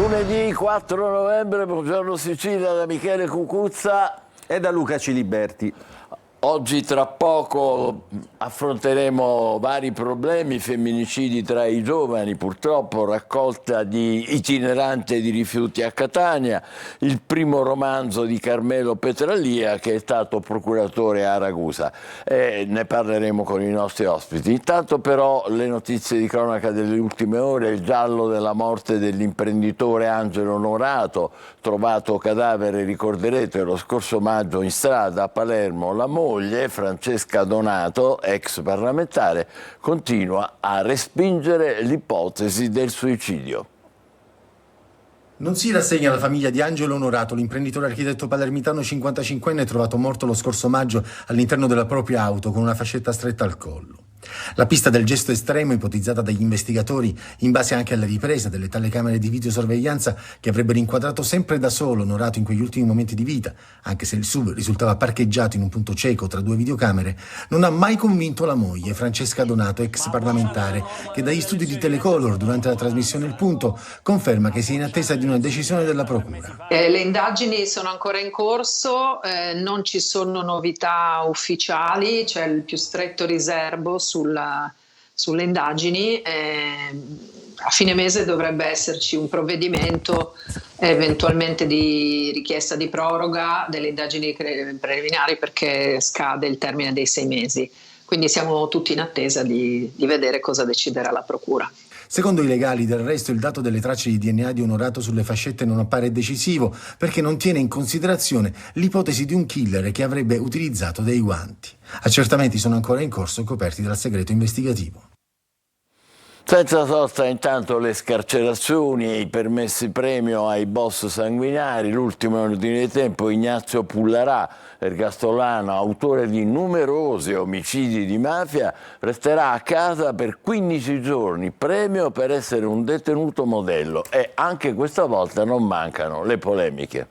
Lunedì 4 novembre, buongiorno Sicilia, da Michele Cucuzza e da Luca Ciliberti. Oggi tra poco affronteremo vari problemi, femminicidi tra i giovani, purtroppo raccolta di itinerante di rifiuti a Catania, il primo romanzo di Carmelo Petralia che è stato procuratore a Ragusa. Ne parleremo con i nostri ospiti. Intanto però le notizie di cronaca delle ultime ore, il giallo della morte dell'imprenditore Angelo Onorato, trovato cadavere, ricorderete, lo scorso maggio in strada a Palermo. La moglie Francesca Donato, ex parlamentare, continua a respingere l'ipotesi del suicidio. Non si rassegna la famiglia di Angelo Onorato, l'imprenditore architetto palermitano 55enne trovato morto lo scorso maggio all'interno della propria auto con una fascetta stretta al collo. La pista del gesto estremo, ipotizzata dagli investigatori in base anche alle riprese delle telecamere di videosorveglianza che avrebbero inquadrato sempre da solo Onorato in quegli ultimi momenti di vita, anche se il SUV risultava parcheggiato in un punto cieco tra due videocamere, non ha mai convinto la moglie, Francesca Donato, ex parlamentare, che dagli studi di Telecolor durante la trasmissione Il Punto conferma che si è in attesa di una decisione della procura. Le indagini sono ancora in corso, non ci sono novità ufficiali, c'è il più stretto riservo sulle indagini. A fine mese dovrebbe esserci un provvedimento eventualmente di richiesta di proroga delle indagini preliminari perché scade il termine dei 6 mesi. Quindi siamo tutti in attesa di vedere cosa deciderà la procura. Secondo i legali, del resto, il dato delle tracce di DNA di Onorato sulle fascette non appare decisivo perché non tiene in considerazione l'ipotesi di un killer che avrebbe utilizzato dei guanti. Accertamenti sono ancora in corso, coperti dal segreto investigativo. Senza sosta intanto le scarcerazioni e i permessi premio ai boss sanguinari. L'ultimo in ordine di tempo, Ignazio Pullarà, ergastolano, autore di numerosi omicidi di mafia, resterà a casa per 15 giorni, premio per essere un detenuto modello, e anche questa volta non mancano le polemiche.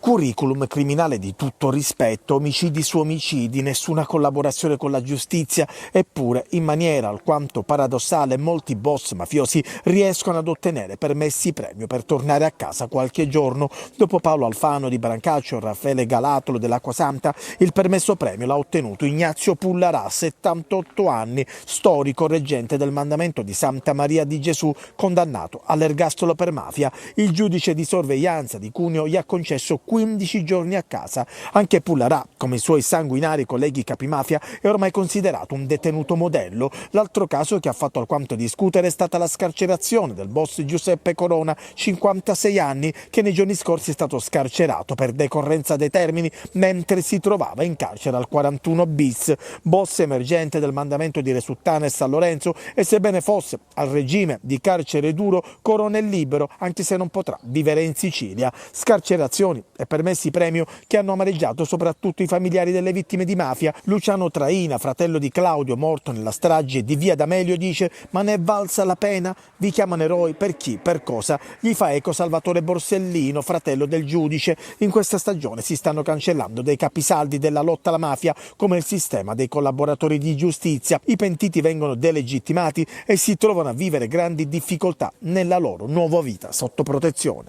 Curriculum criminale di tutto rispetto, omicidi su omicidi, nessuna collaborazione con la giustizia, eppure in maniera alquanto paradossale molti boss mafiosi riescono ad ottenere permessi premio per tornare a casa qualche giorno. Dopo Paolo Alfano di Brancaccio e Raffaele Galatolo dell'Acquasanta, il permesso premio l'ha ottenuto Ignazio Pullarà, 78 anni, storico reggente del mandamento di Santa Maria di Gesù, condannato all'ergastolo per mafia. Il giudice di sorveglianza di Cuneo gli ha concesso 15 giorni a casa. Anche Pullarà, come i suoi sanguinari colleghi capimafia, è ormai considerato un detenuto modello. L'altro caso che ha fatto alquanto discutere è stata la scarcerazione del boss Giuseppe Corona, 56 anni, che nei giorni scorsi è stato scarcerato per decorrenza dei termini mentre si trovava in carcere al 41 bis. Boss emergente del mandamento di Resuttana e San Lorenzo, e sebbene fosse al regime di carcere duro, Corona è libero, anche se non potrà vivere in Sicilia. Scarcerazioni e permessi premio che hanno amareggiato soprattutto i familiari delle vittime di mafia. Luciano Traina, fratello di Claudio morto nella strage di Via D'Amelio, dice: ma ne è valsa la pena? Vi chiamano eroi per chi, per cosa? Gli fa eco Salvatore Borsellino, fratello del giudice. In questa stagione si stanno cancellando dei capisaldi della lotta alla mafia, come il sistema dei collaboratori di giustizia. I pentiti vengono delegittimati e si trovano a vivere grandi difficoltà nella loro nuova vita sotto protezione.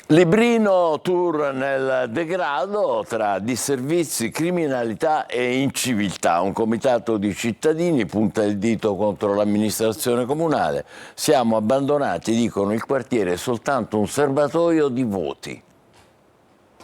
Librino tour nel degrado tra disservizi, criminalità e inciviltà. Un comitato di cittadini punta il dito contro l'amministrazione comunale. Siamo abbandonati, dicono il quartiere, è soltanto un serbatoio di voti.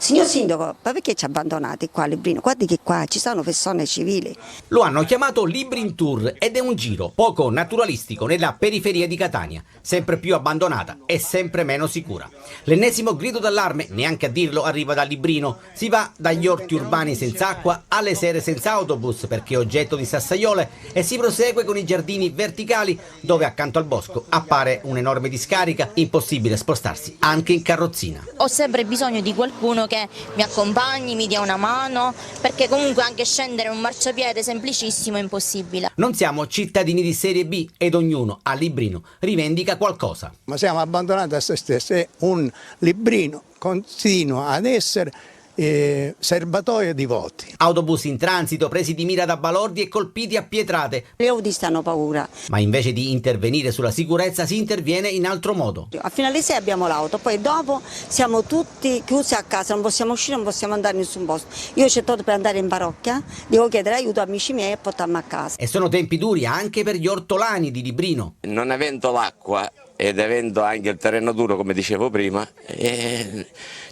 Signor Sindaco, ma perché ci ha abbandonati qua a Librino? Guardi che qua ci sono persone civili. Lo hanno chiamato Librin Tour ed è un giro poco naturalistico nella periferia di Catania, sempre più abbandonata e sempre meno sicura. L'ennesimo grido d'allarme, neanche a dirlo, arriva da Librino. Si va dagli orti urbani senza acqua alle sere senza autobus perché è oggetto di sassaiole, e si prosegue con i giardini verticali dove accanto al bosco appare un'enorme discarica, impossibile spostarsi anche in carrozzina. Ho sempre bisogno di qualcuno che mi accompagni, mi dia una mano, perché comunque anche scendere un marciapiede semplicissimo è impossibile. Non siamo cittadini di serie B ed ognuno a Librino rivendica qualcosa. Ma siamo abbandonati a se stessi e un Librino continua ad essere serbatoio di voti. Autobus in transito presi di mira da balordi e colpiti a pietrate. Le autisti hanno paura. Ma invece di intervenire sulla sicurezza si interviene in altro modo. A fine alle 6 abbiamo l'auto, poi dopo siamo tutti chiusi a casa, non possiamo uscire, non possiamo andare in nessun posto. Io ho cercato per andare in parrocchia, devo chiedere aiuto a amici miei e portarmi a casa. E sono tempi duri anche per gli ortolani di Librino. Non avendo l'acqua ed avendo anche il terreno duro, come dicevo prima,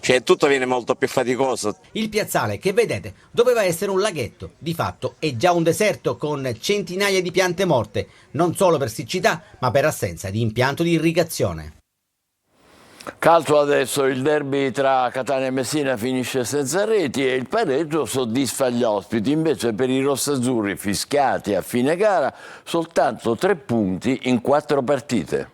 cioè tutto viene molto più faticoso. Il piazzale che vedete doveva essere un laghetto, di fatto è già un deserto con centinaia di piante morte, non solo per siccità ma per assenza di impianto di irrigazione. Calcio adesso, il derby tra Catania e Messina finisce senza reti e il pareggio soddisfa gli ospiti, invece per i rossazzurri fischiati a fine gara soltanto 3 punti in 4 partite.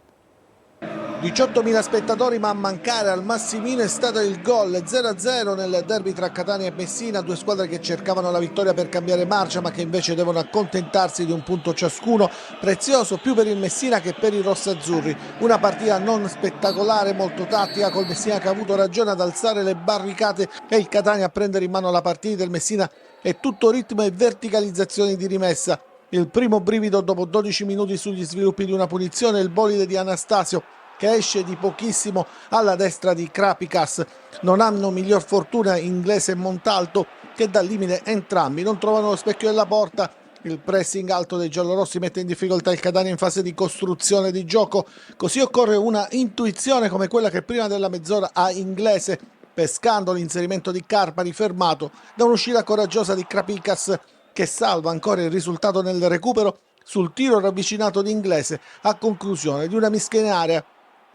18.000 spettatori, ma a mancare al Massimino è stato il gol 0-0 nel derby tra Catania e Messina, due squadre che cercavano la vittoria per cambiare marcia ma che invece devono accontentarsi di un punto ciascuno, prezioso più per il Messina che per i rossazzurri. Una partita non spettacolare, molto tattica, col Messina che ha avuto ragione ad alzare le barricate e il Catania a prendere in mano la partita. Del Messina è tutto ritmo e verticalizzazione di rimessa. Il primo brivido dopo 12 minuti sugli sviluppi di una punizione, il bolide di Anastasio che esce di pochissimo alla destra di Krapikas. Non hanno miglior fortuna Inglese e Montalto che dal limite entrambi non trovano lo specchio della porta. Il pressing alto dei giallorossi mette in difficoltà il Catania in fase di costruzione di gioco, così occorre una intuizione come quella che prima della mezz'ora ha Inglese, pescando l'inserimento di Carpari fermato da un'uscita coraggiosa di Krapikas che salva ancora il risultato nel recupero sul tiro ravvicinato di Inglese a conclusione di una mischia in area.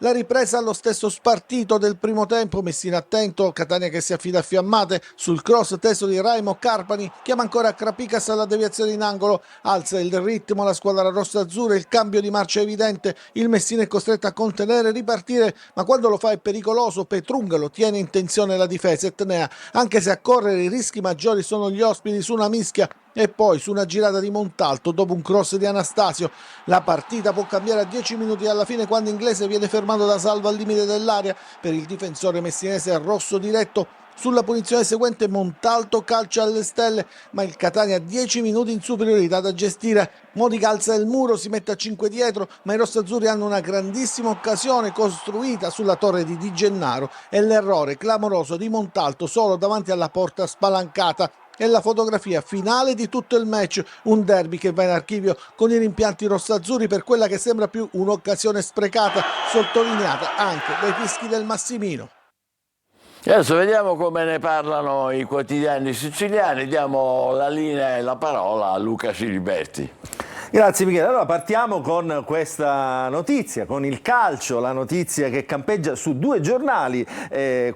La ripresa allo stesso spartito del primo tempo, Messina attento, Catania che si affida a fiammate, sul cross teso di Raimo Carpani, chiama ancora Krapikas alla deviazione in angolo, alza il ritmo la squadra rossa-azzurra, il cambio di marcia è evidente, il Messina è costretto a contenere e ripartire, ma quando lo fa è pericoloso, Petrunga lo tiene in tensione la difesa, Etnea, anche se a correre i rischi maggiori sono gli ospiti su una mischia, e poi su una girata di Montalto dopo un cross di Anastasio. La partita può cambiare a 10 minuti alla fine quando Inglese viene fermato da Salvo al limite dell'area. Per il difensore messinese rosso diretto sulla punizione seguente Montalto calcia alle stelle, ma il Catania ha 10 minuti in superiorità da gestire. Modica alza il muro, si mette a 5 dietro, ma i rossazzurri hanno una grandissima occasione costruita sulla torre di Di Gennaro e l'errore clamoroso di Montalto solo davanti alla porta spalancata. È la fotografia finale di tutto il match, un derby che va in archivio con i rimpianti rossazzurri per quella che sembra più un'occasione sprecata, sottolineata anche dai fischi del Massimino. Adesso vediamo come ne parlano i quotidiani siciliani, diamo la linea e la parola a Luca Ciliberti. Grazie Michele. Allora partiamo con questa notizia, con il calcio, la notizia che campeggia su 2 giornali,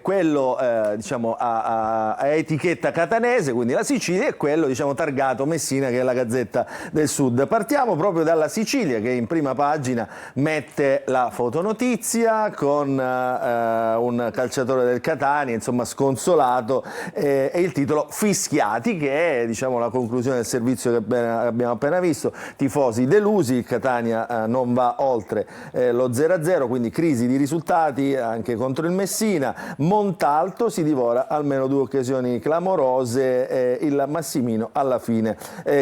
quello diciamo a etichetta catanese, quindi la Sicilia, e quello diciamo targato Messina, che è la Gazzetta del Sud. Partiamo proprio dalla Sicilia, che in prima pagina mette la fotonotizia con un calciatore del Catania, insomma sconsolato, e il titolo Fischiati, che è diciamo la conclusione del servizio che abbiamo appena visto. Tifosi delusi, il Catania non va oltre lo 0-0, quindi crisi di risultati anche contro il Messina. Montalto si divora almeno 2 occasioni clamorose, il Massimino alla fine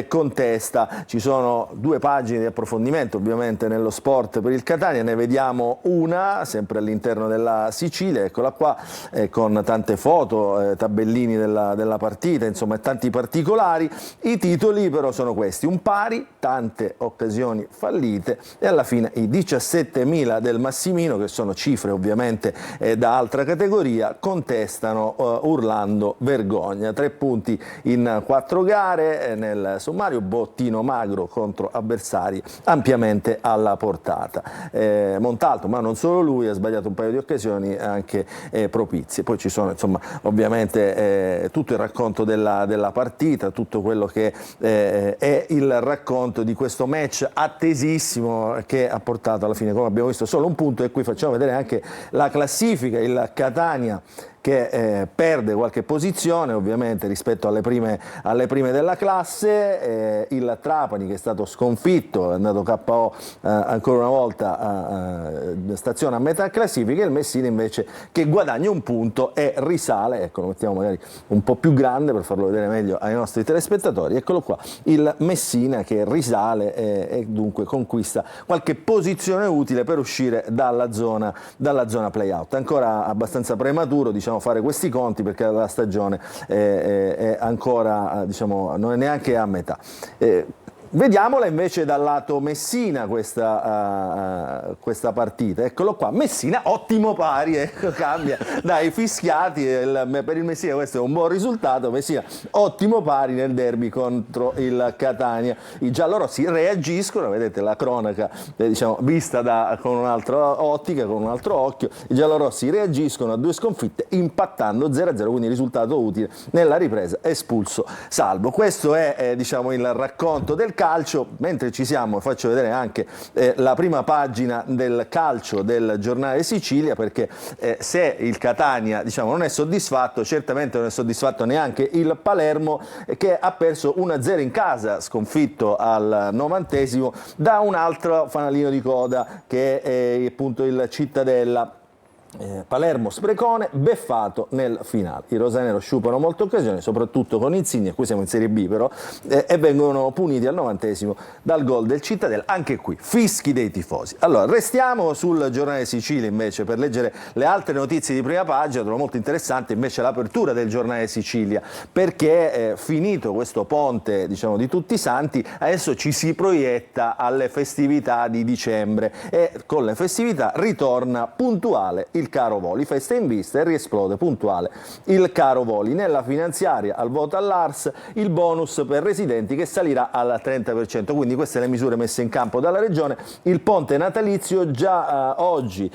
contesta. Ci sono 2 pagine di approfondimento ovviamente nello sport per il Catania, ne vediamo una sempre all'interno della Sicilia, eccola qua, con tante foto, tabellini della partita, insomma tanti particolari. I titoli però sono questi: un pari, tante occasioni fallite, e alla fine i 17.000 del Massimino, che sono cifre ovviamente da altra categoria, contestano urlando vergogna. 3 punti in 4 gare nel sommario, bottino magro contro avversari ampiamente alla portata. Montalto, ma non solo lui, ha sbagliato un paio di occasioni anche propizie. Poi ci sono insomma ovviamente tutto il racconto della partita, tutto quello che è il racconto di questo match attesissimo che ha portato alla fine, come abbiamo visto, solo un punto, e qui facciamo vedere anche la classifica. Il Catania che perde qualche posizione ovviamente rispetto alle prime della classe, il Trapani che è stato sconfitto, è andato KO ancora una volta, stazione a metà classifica, e il Messina invece che guadagna un punto e risale, ecco, lo mettiamo magari un po' più grande per farlo vedere meglio ai nostri telespettatori, eccolo qua, il Messina che risale e dunque conquista qualche posizione utile per uscire dalla zona play-out. Ancora abbastanza prematuro, diciamo, fare questi conti perché la stagione è ancora, diciamo, non è neanche a metà. Vediamola invece dal lato Messina questa partita, eccolo qua, Messina ottimo pari, ecco, cambia dai fischiati, per il Messina questo è un buon risultato, Messina ottimo pari nel derby contro il Catania, i giallorossi reagiscono, vedete la cronaca diciamo, vista con un'altra ottica, con un altro occhio, i giallorossi reagiscono a 2 sconfitte impattando 0-0, quindi risultato utile nella ripresa, espulso Salvo. Questo è diciamo il racconto del calcio. Mentre ci siamo, faccio vedere anche la prima pagina del calcio del Giornale Sicilia, perché se il Catania diciamo, non è soddisfatto, certamente non è soddisfatto neanche il Palermo, che ha perso 1-0 in casa, sconfitto al 90° da un altro fanalino di coda che è appunto il Cittadella. Palermo sprecone, beffato nel finale. I rosanero sciupano molte occasioni, soprattutto con Insigne, qui siamo in Serie B però, e vengono puniti al 90° dal gol del Cittadella. Anche qui fischi dei tifosi. Allora restiamo sul Giornale Sicilia invece per leggere le altre notizie di prima pagina. Trovo molto interessante invece l'apertura del Giornale Sicilia, perché finito questo ponte diciamo di Tutti i Santi, adesso ci si proietta alle festività di dicembre e con le festività ritorna puntuale il caro voli, festa in vista e riesplode puntuale il caro voli. Nella finanziaria al voto all'ARS il bonus per residenti che salirà al 30%, quindi queste le misure messe in campo dalla Regione. Il ponte natalizio già oggi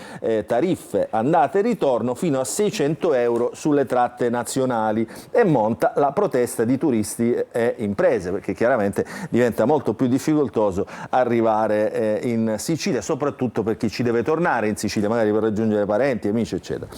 tariffe andata e ritorno fino a 600 euro sulle tratte nazionali, e monta la protesta di turisti e imprese, perché chiaramente diventa molto più difficoltoso arrivare in Sicilia, soprattutto per chi ci deve tornare in Sicilia, magari per raggiungere parenti, amici eccetera.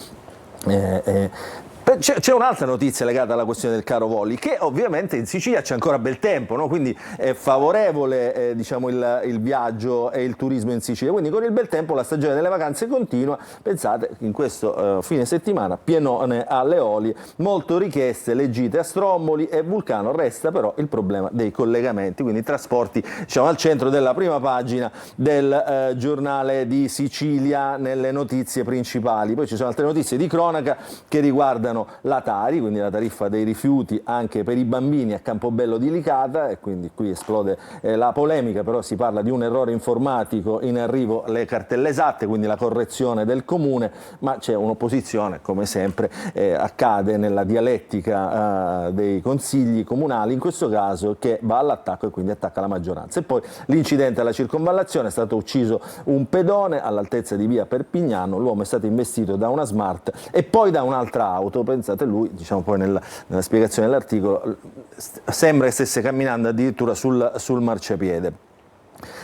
C'è un'altra notizia legata alla questione del caro voli, che ovviamente in Sicilia c'è ancora bel tempo, no? Quindi è favorevole diciamo il viaggio e il turismo in Sicilia, quindi con il bel tempo la stagione delle vacanze continua. Pensate in questo fine settimana pienone alle Eolie, molto richieste le gite a Stromboli e Vulcano, resta però il problema dei collegamenti, quindi i trasporti diciamo al centro della prima pagina del Giornale di Sicilia nelle notizie principali. Poi ci sono altre notizie di cronaca che riguardano la Tari, quindi la tariffa dei rifiuti anche per i bambini a Campobello di Licata, e quindi qui esplode la polemica, però si parla di un errore informatico, in arrivo le cartelle esatte, quindi la correzione del comune, ma c'è un'opposizione, come sempre accade nella dialettica dei consigli comunali, in questo caso, che va all'attacco e quindi attacca la maggioranza. E poi l'incidente alla circonvallazione, è stato ucciso un pedone all'altezza di via Perpignano, l'uomo è stato investito da una Smart e poi da un'altra auto. Pensate, lui, diciamo poi nella spiegazione dell'articolo, sembra che stesse camminando addirittura sul marciapiede.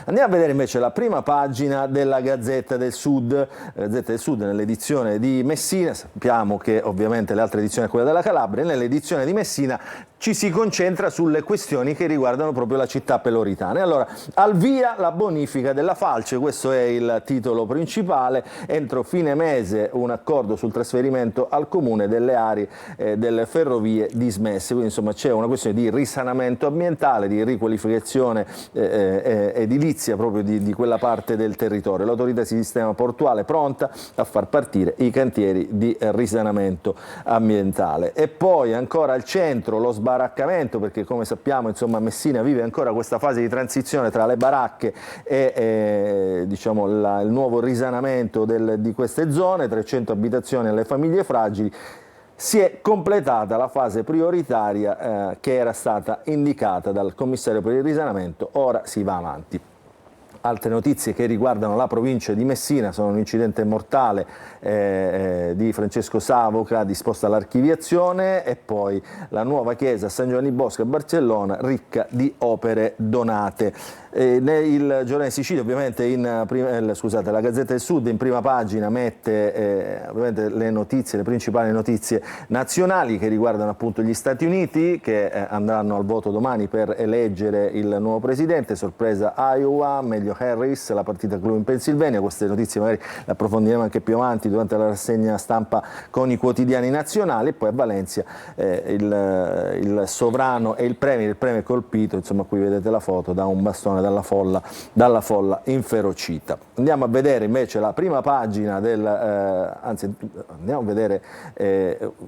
Andiamo a vedere invece la prima pagina della Gazzetta del Sud. La Gazzetta del Sud nell'edizione di Messina, sappiamo che ovviamente le altre edizioni sono quella della Calabria, nell'edizione di Messina ci si concentra sulle questioni che riguardano proprio la città peloritana. E allora, al via la bonifica della Falce, questo è il titolo principale, entro fine mese un accordo sul trasferimento al comune delle aree delle ferrovie dismesse, quindi insomma c'è una questione di risanamento ambientale, di riqualificazione edilizia proprio di quella parte del territorio. L'autorità di sistema portuale pronta a far partire i cantieri di risanamento ambientale. E poi ancora al centro lo sbaraccamento, perché come sappiamo insomma Messina vive ancora questa fase di transizione tra le baracche e diciamo il nuovo risanamento di queste zone, 300 abitazioni alle famiglie fragili. Si è completata la fase prioritaria che era stata indicata dal commissario per il risanamento, ora si va avanti. Altre notizie che riguardano la provincia di Messina sono un incidente mortale di Francesco Savoca disposta all'archiviazione, e poi la nuova chiesa San Giovanni Bosco a Barcellona ricca di opere donate. Il Giornale Sicilia ovviamente la Gazzetta del Sud in prima pagina mette ovviamente le principali notizie nazionali che riguardano appunto gli Stati Uniti, che andranno al voto domani per eleggere il nuovo presidente. Sorpresa Iowa, meglio Harris, la partita clou in Pennsylvania. Queste notizie magari le approfondiremo anche più avanti durante la rassegna stampa con i quotidiani nazionali. E poi a Valencia il sovrano e il premier colpito, insomma qui vedete la foto, da un bastone dalla folla inferocita. Andiamo a vedere invece la prima pagina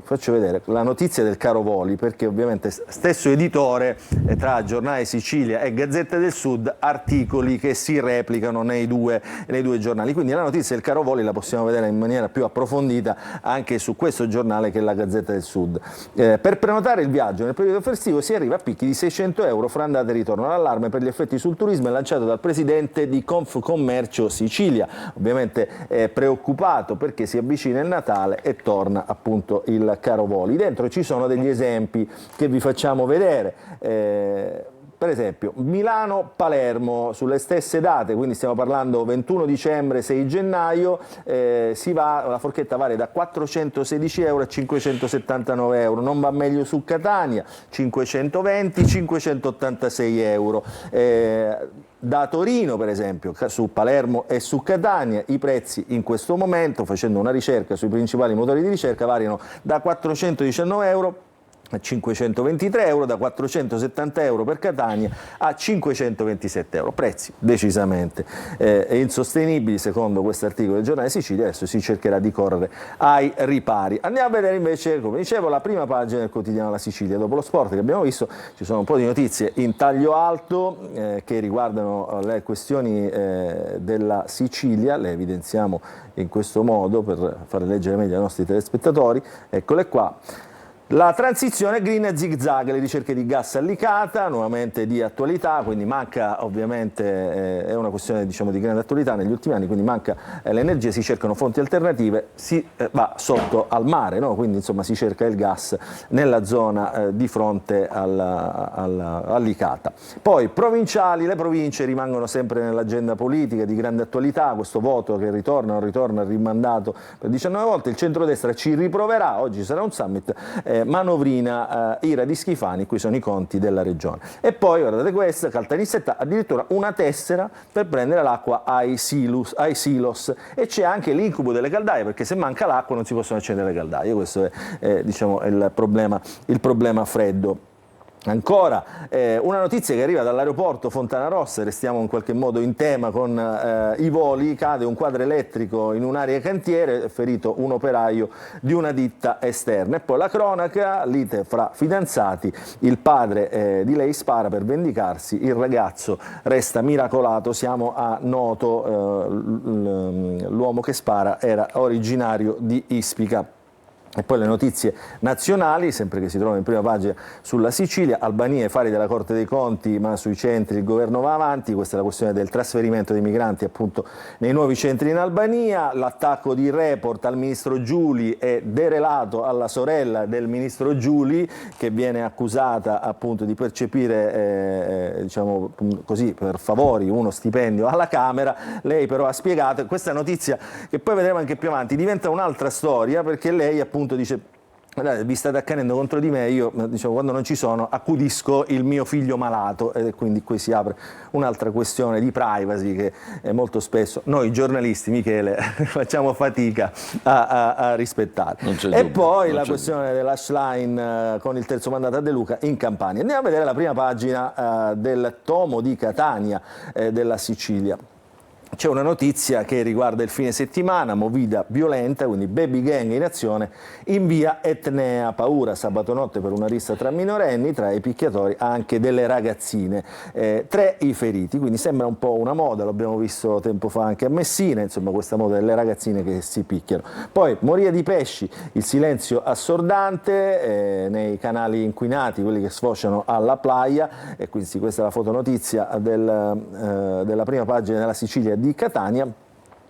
faccio vedere la notizia del caro voli, perché ovviamente stesso editore tra Giornale Sicilia e Gazzetta del Sud, articoli che si replicano nei due giornali, quindi la notizia del caro voli la possiamo vedere in maniera più approfondita anche su questo giornale che è la Gazzetta del Sud. Per prenotare il viaggio nel periodo festivo si arriva a picchi di 600 euro fra andata e ritorno. L'allarme per gli effetti sul turismo è lanciato dal presidente di Confcommercio Sicilia, ovviamente preoccupato perché si avvicina il Natale e torna appunto il caro voli. Dentro ci sono degli esempi che vi facciamo vedere. Per esempio Milano-Palermo sulle stesse date, quindi stiamo parlando 21 dicembre, 6 gennaio, la forchetta varia da 416 euro a 579 euro, non va meglio su Catania, 520, 586 euro. Da Torino per esempio, su Palermo e su Catania, i prezzi in questo momento, facendo una ricerca sui principali motori di ricerca, variano da 419 euro a 523 euro, da 470 euro per Catania a 527 euro, prezzi decisamente insostenibili secondo questo articolo del Giornale Sicilia. Adesso si cercherà di correre ai ripari. Andiamo a vedere invece, come dicevo, la prima pagina del quotidiano La Sicilia. Dopo lo sport che abbiamo visto ci sono un po' di notizie in taglio alto che riguardano le questioni della Sicilia, le evidenziamo in questo modo per fare leggere meglio ai nostri telespettatori. Eccole qua. La transizione green zigzag, le ricerche di gas a Licata, nuovamente di attualità, quindi manca ovviamente, è una questione diciamo di grande attualità negli ultimi anni, quindi manca l'energia, si cercano fonti alternative, si va sotto al mare, no? Quindi insomma si cerca il gas nella zona di fronte a Licata. Poi provinciali, le province rimangono sempre nell'agenda politica di grande attualità, questo voto che ritorna, rimandato per 19 volte, il centrodestra ci riproverà, oggi sarà un summit, manovrina Ira di Schifani, qui sono i conti della regione. E poi, guardate questa, Caltanissetta, addirittura una tessera per prendere l'acqua ai silos, e c'è anche l'incubo delle caldaie, perché se manca l'acqua non si possono accendere le caldaie, questo è diciamo, il problema freddo. Ancora una notizia che arriva dall'aeroporto Fontanarossa, restiamo in qualche modo in tema con i voli, cade un quadro elettrico in un'area cantiere, ferito un operaio di una ditta esterna. E poi la cronaca, lite fra fidanzati, il padre di lei spara per vendicarsi, il ragazzo resta miracolato, siamo a Noto, l'uomo che spara era originario di Ispica. E poi le notizie nazionali, sempre che si trovano in prima pagina sulla Sicilia, Albania, fari della Corte dei Conti, ma sui centri il governo va avanti, questa è la questione del trasferimento dei migranti appunto nei nuovi centri in Albania, l'attacco di Report al ministro Giuli è derelato alla sorella del ministro Giuli che viene accusata appunto di percepire diciamo così per favori uno stipendio alla Camera. Lei però ha spiegato, questa notizia che poi vedremo anche più avanti diventa un'altra storia, perché lei appunto dice: guardate, vi state accanendo contro di me, io diciamo, quando non ci sono accudisco il mio figlio malato, e quindi qui si apre un'altra questione di privacy che molto spesso noi giornalisti, Michele, facciamo fatica a rispettare. E poi la questione dell'Ashline con il terzo mandato a De Luca in Campania. Andiamo a vedere la prima pagina del tomo di Catania della Sicilia. C'è una notizia che riguarda il fine settimana, movida violenta, quindi baby gang in azione in via Etnea. Paura sabato notte per una rissa tra minorenni, tra i picchiatori anche delle ragazzine. 3 i feriti, quindi sembra un po' una moda, l'abbiamo visto tempo fa anche a Messina, insomma questa moda delle ragazzine che si picchiano. Poi moria di pesci, il silenzio assordante nei canali inquinati, quelli che sfociano alla playa, e quindi questa è la fotonotizia della prima pagina della Sicilia di Catania.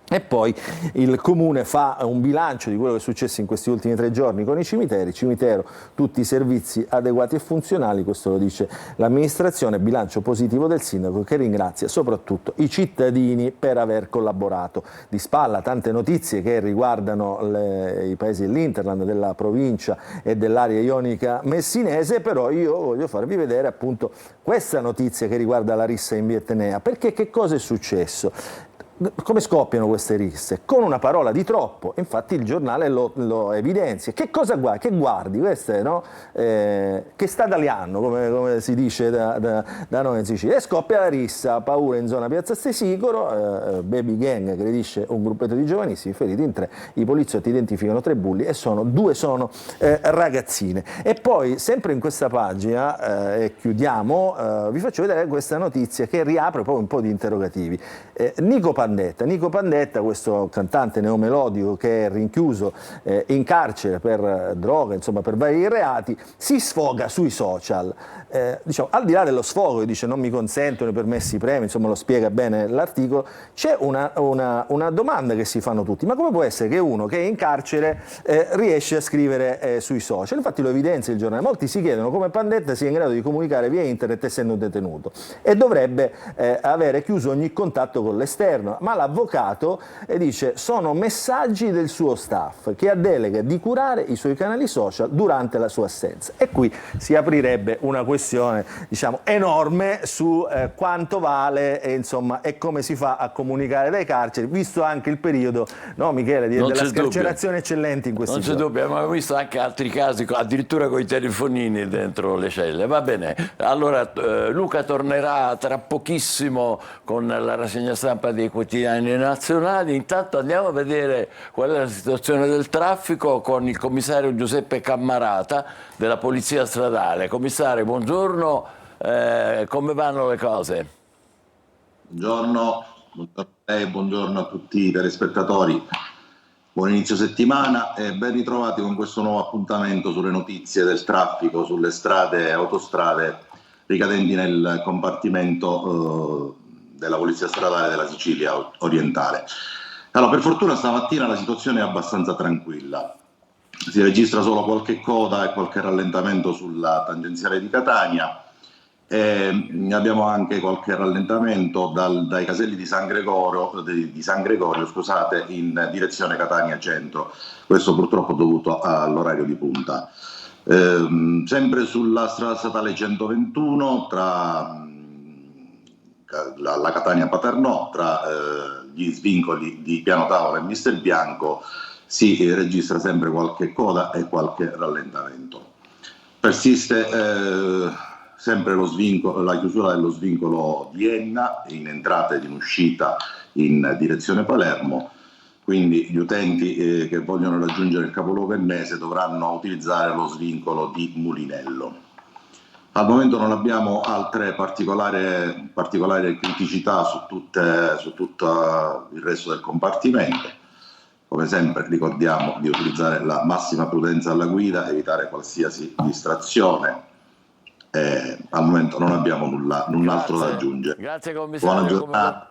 E poi il Comune fa un bilancio di quello che è successo in questi ultimi 3 giorni con i cimiteri, cimitero tutti i servizi adeguati e funzionali, questo lo dice l'amministrazione, bilancio positivo del sindaco che ringrazia soprattutto i cittadini per aver collaborato. Di spalla tante notizie che riguardano i paesi dell'Interland, della provincia e dell'area ionica messinese, però io voglio farvi vedere appunto questa notizia che riguarda la rissa in via Etnea, perché che cosa è successo? Come scoppiano queste risse? Con una parola di troppo, infatti il giornale lo evidenzia. Che cosa guardi? Che guardi? Queste, no? Che sta italiano, come si dice da noi in Sicilia. E scoppia la rissa, paura in zona Piazza Stesicoro, baby gang aggredisce un gruppetto di giovanissimi, feriti in 3, i poliziotti identificano 3 bulli e 2 sono ragazzine. E poi, sempre in questa pagina, e chiudiamo, vi faccio vedere questa notizia che riapre poi un po' di interrogativi. Nico Pandetta, questo cantante neomelodico che è rinchiuso in carcere per droga, insomma per vari reati, si sfoga sui social. Diciamo, al di là dello sfogo, che dice non mi consentono i permessi premi, insomma lo spiega bene l'articolo, c'è una domanda che si fanno tutti: ma come può essere che uno che è in carcere riesce a scrivere sui social? Infatti lo evidenzia il giornale, molti si chiedono come Pandetta sia in grado di comunicare via internet essendo detenuto e dovrebbe avere chiuso ogni contatto con l'esterno. Ma l'avvocato dice sono messaggi del suo staff che ha delega di curare i suoi canali social durante la sua assenza. E qui si aprirebbe una questione, diciamo, enorme su quanto vale insomma, e come si fa a comunicare dai carceri, visto anche il periodo, no, Michele, della scarcerazione eccellente in questi giorni. Non c'è dubbio, abbiamo visto anche altri casi, addirittura con i telefonini dentro le celle. Va bene, allora Luca tornerà tra pochissimo con la rassegna stampa dei quotidiani nazionali. Intanto andiamo a vedere qual è la situazione del traffico con il commissario Giuseppe Cammarata della Polizia Stradale. Commissario, buongiorno, come vanno le cose? Buongiorno a lei, buongiorno a tutti i telespettatori. Buon inizio settimana e ben ritrovati con questo nuovo appuntamento sulle notizie del traffico sulle strade e autostrade ricadenti nel compartimento della Polizia Stradale della Sicilia orientale. Allora, per fortuna stamattina la situazione è abbastanza tranquilla. Si registra solo qualche coda e qualche rallentamento sulla tangenziale di Catania. Abbiamo anche qualche rallentamento dai caselli di San Gregorio, in direzione Catania Centro, questo purtroppo dovuto all'orario di punta. Sempre sulla strada statale 121 tra la Catania Paternò, tra gli svincoli di Piano Tavola e Mister Bianco, si registra sempre qualche coda e qualche rallentamento. Persiste sempre la chiusura dello svincolo di Enna in entrata ed in uscita in direzione Palermo, quindi gli utenti che vogliono raggiungere il capoluogo ennese dovranno utilizzare lo svincolo di Mulinello. Al momento non abbiamo altre particolari criticità su tutto il resto del compartimento. Come sempre ricordiamo di utilizzare la massima prudenza alla guida, evitare qualsiasi distrazione. Al momento non abbiamo null'altro da aggiungere. Grazie commissario. Buona giornata.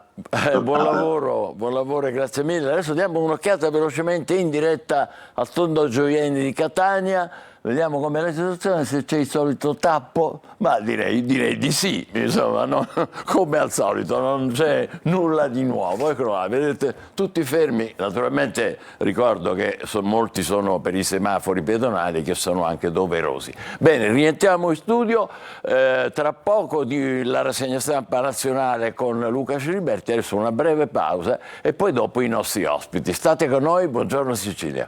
Buon lavoro e grazie mille. Adesso diamo un'occhiata velocemente in diretta al Tondo Gioielli di Catania. Vediamo com'è la situazione, se c'è il solito tappo, ma direi di sì, insomma, no? Come al solito, non c'è nulla di nuovo. Eccolo là, vedete, tutti fermi. Naturalmente ricordo che molti sono per i semafori pedonali, che sono anche doverosi. Bene, rientriamo in studio, tra poco la rassegna stampa nazionale con Luca Ciliberti, adesso una breve pausa e poi dopo i nostri ospiti. State con noi, buongiorno Sicilia.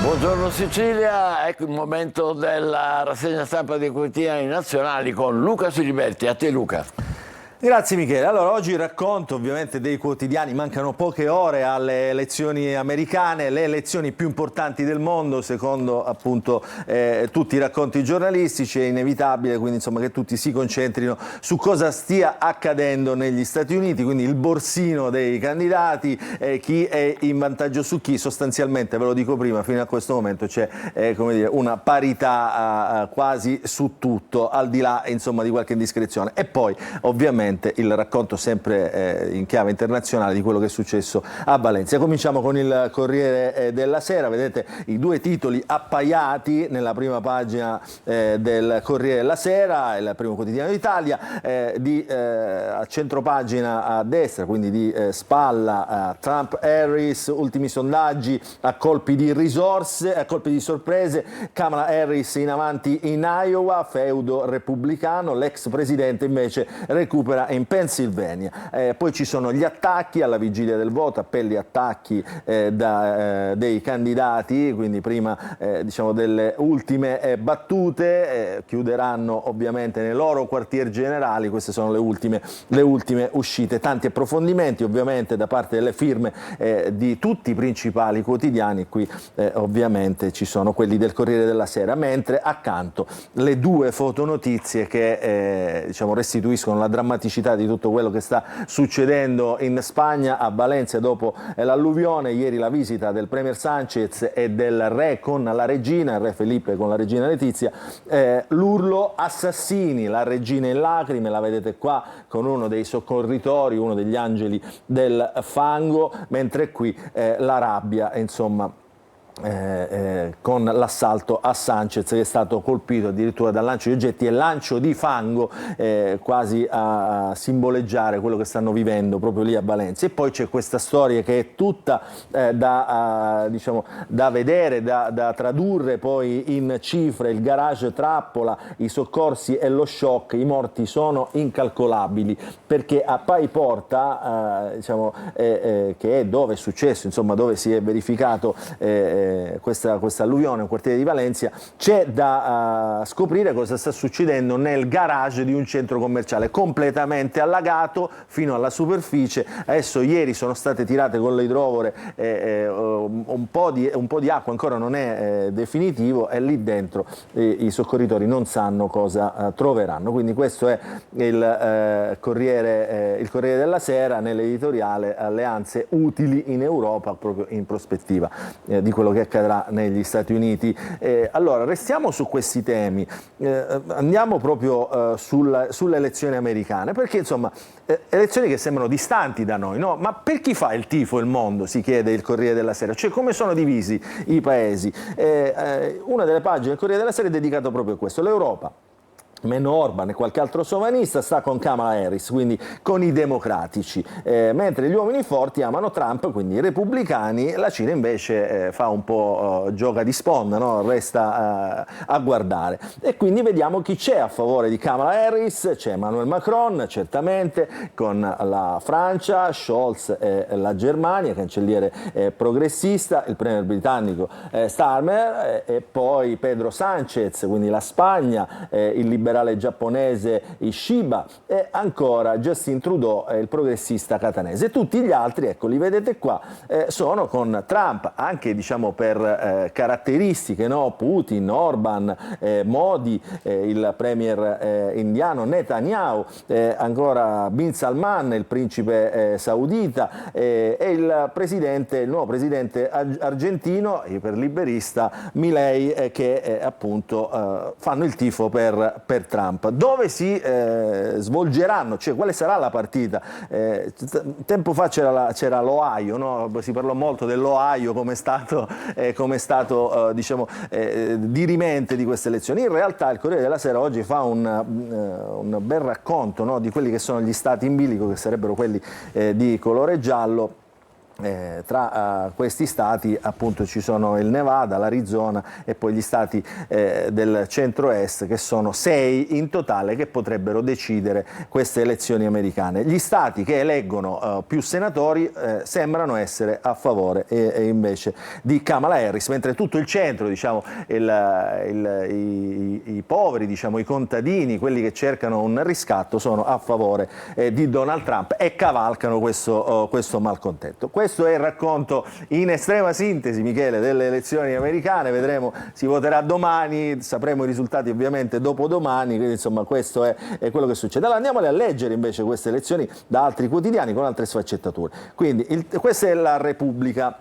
Buongiorno Sicilia, ecco il momento della rassegna stampa dei quotidiani nazionali con Luca Siliberti. A te Luca. Grazie Michele. Allora, oggi racconto ovviamente dei quotidiani, mancano poche ore alle elezioni americane, le elezioni più importanti del mondo, secondo appunto tutti i racconti giornalistici. È inevitabile quindi insomma che tutti si concentrino su cosa stia accadendo negli Stati Uniti, quindi il borsino dei candidati, chi è in vantaggio su chi. Sostanzialmente, ve lo dico prima, fino a questo momento c'è come dire, una parità quasi su tutto, al di là insomma di qualche indiscrezione. E poi ovviamente il racconto sempre in chiave internazionale di quello che è successo a Valencia. Cominciamo con il Corriere della Sera. Vedete i due titoli appaiati nella prima pagina del Corriere della Sera, il primo quotidiano d'Italia, a centropagina a destra, quindi di spalla, Trump-Harris, ultimi sondaggi a colpi di risorse, a colpi di sorprese. Kamala Harris in avanti in Iowa, feudo repubblicano, l'ex presidente invece recupera in Pennsylvania. Poi ci sono gli attacchi alla vigilia del voto, appelli e attacchi dei candidati, quindi prima diciamo delle ultime battute, chiuderanno ovviamente nei loro quartier generali. Queste sono le ultime uscite. Tanti approfondimenti ovviamente da parte delle firme di tutti i principali quotidiani. Qui ovviamente ci sono quelli del Corriere della Sera, mentre accanto le due fotonotizie che diciamo restituiscono la drammaticità di tutto quello che sta succedendo in Spagna, a Valencia dopo l'alluvione. Ieri la visita del Premier Sánchez e del re con la regina, il re Felipe con la regina Letizia. L'urlo assassini, la regina in lacrime, la vedete qua con uno dei soccorritori, uno degli angeli del fango, mentre qui la rabbia, insomma, con l'assalto a Sánchez, che è stato colpito addirittura dal lancio di oggetti e lancio di fango, quasi a simboleggiare quello che stanno vivendo proprio lì a Valencia. E poi c'è questa storia che è tutta diciamo, da vedere, da tradurre poi in cifre. Il garage trappola, i soccorsi e lo shock, i morti sono incalcolabili, perché a Pai Porta, diciamo, che è dove è successo, insomma dove si è verificato questa alluvione, un quartiere di Valencia, c'è da scoprire cosa sta succedendo nel garage di un centro commerciale completamente allagato fino alla superficie. Adesso ieri sono state tirate con le idrovore un po' di acqua, ancora non è definitivo, e lì dentro i soccorritori non sanno cosa troveranno. Quindi questo è il Corriere della Sera, nell'editoriale alleanze utili in Europa, proprio in prospettiva di quello che accadrà negli Stati Uniti. Allora restiamo su questi temi, andiamo proprio sulle elezioni americane, perché insomma elezioni che sembrano distanti da noi, no? Ma per chi fa il tifo il mondo, si chiede il Corriere della Sera, cioè come sono divisi i paesi. Una delle pagine del Corriere della Sera è dedicata proprio a questo. L'Europa, meno Orban e qualche altro sovanista, sta con Kamala Harris, quindi con i democratici, mentre gli uomini forti amano Trump, quindi i repubblicani. La Cina invece fa un po' gioca di sponda, no? Resta a guardare. E quindi vediamo chi c'è a favore di Kamala Harris. C'è Emmanuel Macron, certamente, con la Francia, Scholz e la Germania, cancelliere progressista, il premier britannico Starmer, e poi Pedro Sánchez, quindi la Spagna, il liberale giapponese Ishiba, e ancora Justin Trudeau, il progressista catanese. Tutti gli altri, ecco, li vedete qua, sono con Trump, anche diciamo per caratteristiche, no? Putin, Orban, Modi, il premier indiano Netanyahu, ancora Bin Salman, il principe saudita, e il nuovo presidente argentino, iperliberista Milei, che appunto fanno il tifo per Trump. Dove si svolgeranno, cioè quale sarà la partita? Tempo fa c'era l'Ohio, no? Si parlò molto dell'Ohio come stato diciamo, dirimente di queste elezioni. In realtà il Corriere della Sera oggi fa un bel racconto, no? Di quelli che sono gli stati in bilico, che sarebbero quelli di colore giallo. Tra questi stati appunto ci sono il Nevada, l'Arizona e poi gli stati del centro-est, che sono 6 in totale, che potrebbero decidere queste elezioni americane. Gli stati che eleggono più senatori sembrano essere a favore e invece di Kamala Harris, mentre tutto il centro, diciamo, i poveri, diciamo, i contadini, quelli che cercano un riscatto, sono a favore di Donald Trump e cavalcano questo malcontento. Questo è il racconto in estrema sintesi, Michele, delle elezioni americane. Vedremo, si voterà domani, sapremo i risultati ovviamente dopodomani, quindi insomma questo è quello che succede. Allora andiamole a leggere invece queste elezioni da altri quotidiani con altre sfaccettature. Quindi questa è la Repubblica.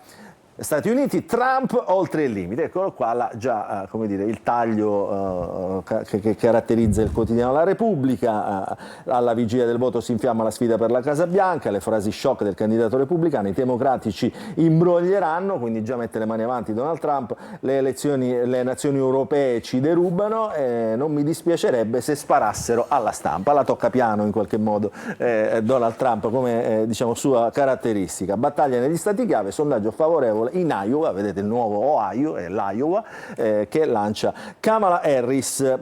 Stati Uniti, Trump oltre il limite, eccolo qua, già come dire, il taglio che caratterizza il quotidiano La Repubblica. Alla vigilia del voto si infiamma la sfida per la Casa Bianca, le frasi shock del candidato repubblicano, i democratici imbroglieranno, quindi già mette le mani avanti Donald Trump, le nazioni europee ci derubano, non mi dispiacerebbe se sparassero alla stampa. La tocca piano in qualche modo Donald Trump come diciamo sua caratteristica. Battaglia negli stati chiave, sondaggio favorevole in Iowa, vedete il nuovo Ohio, è l'Iowa, che lancia Kamala Harris.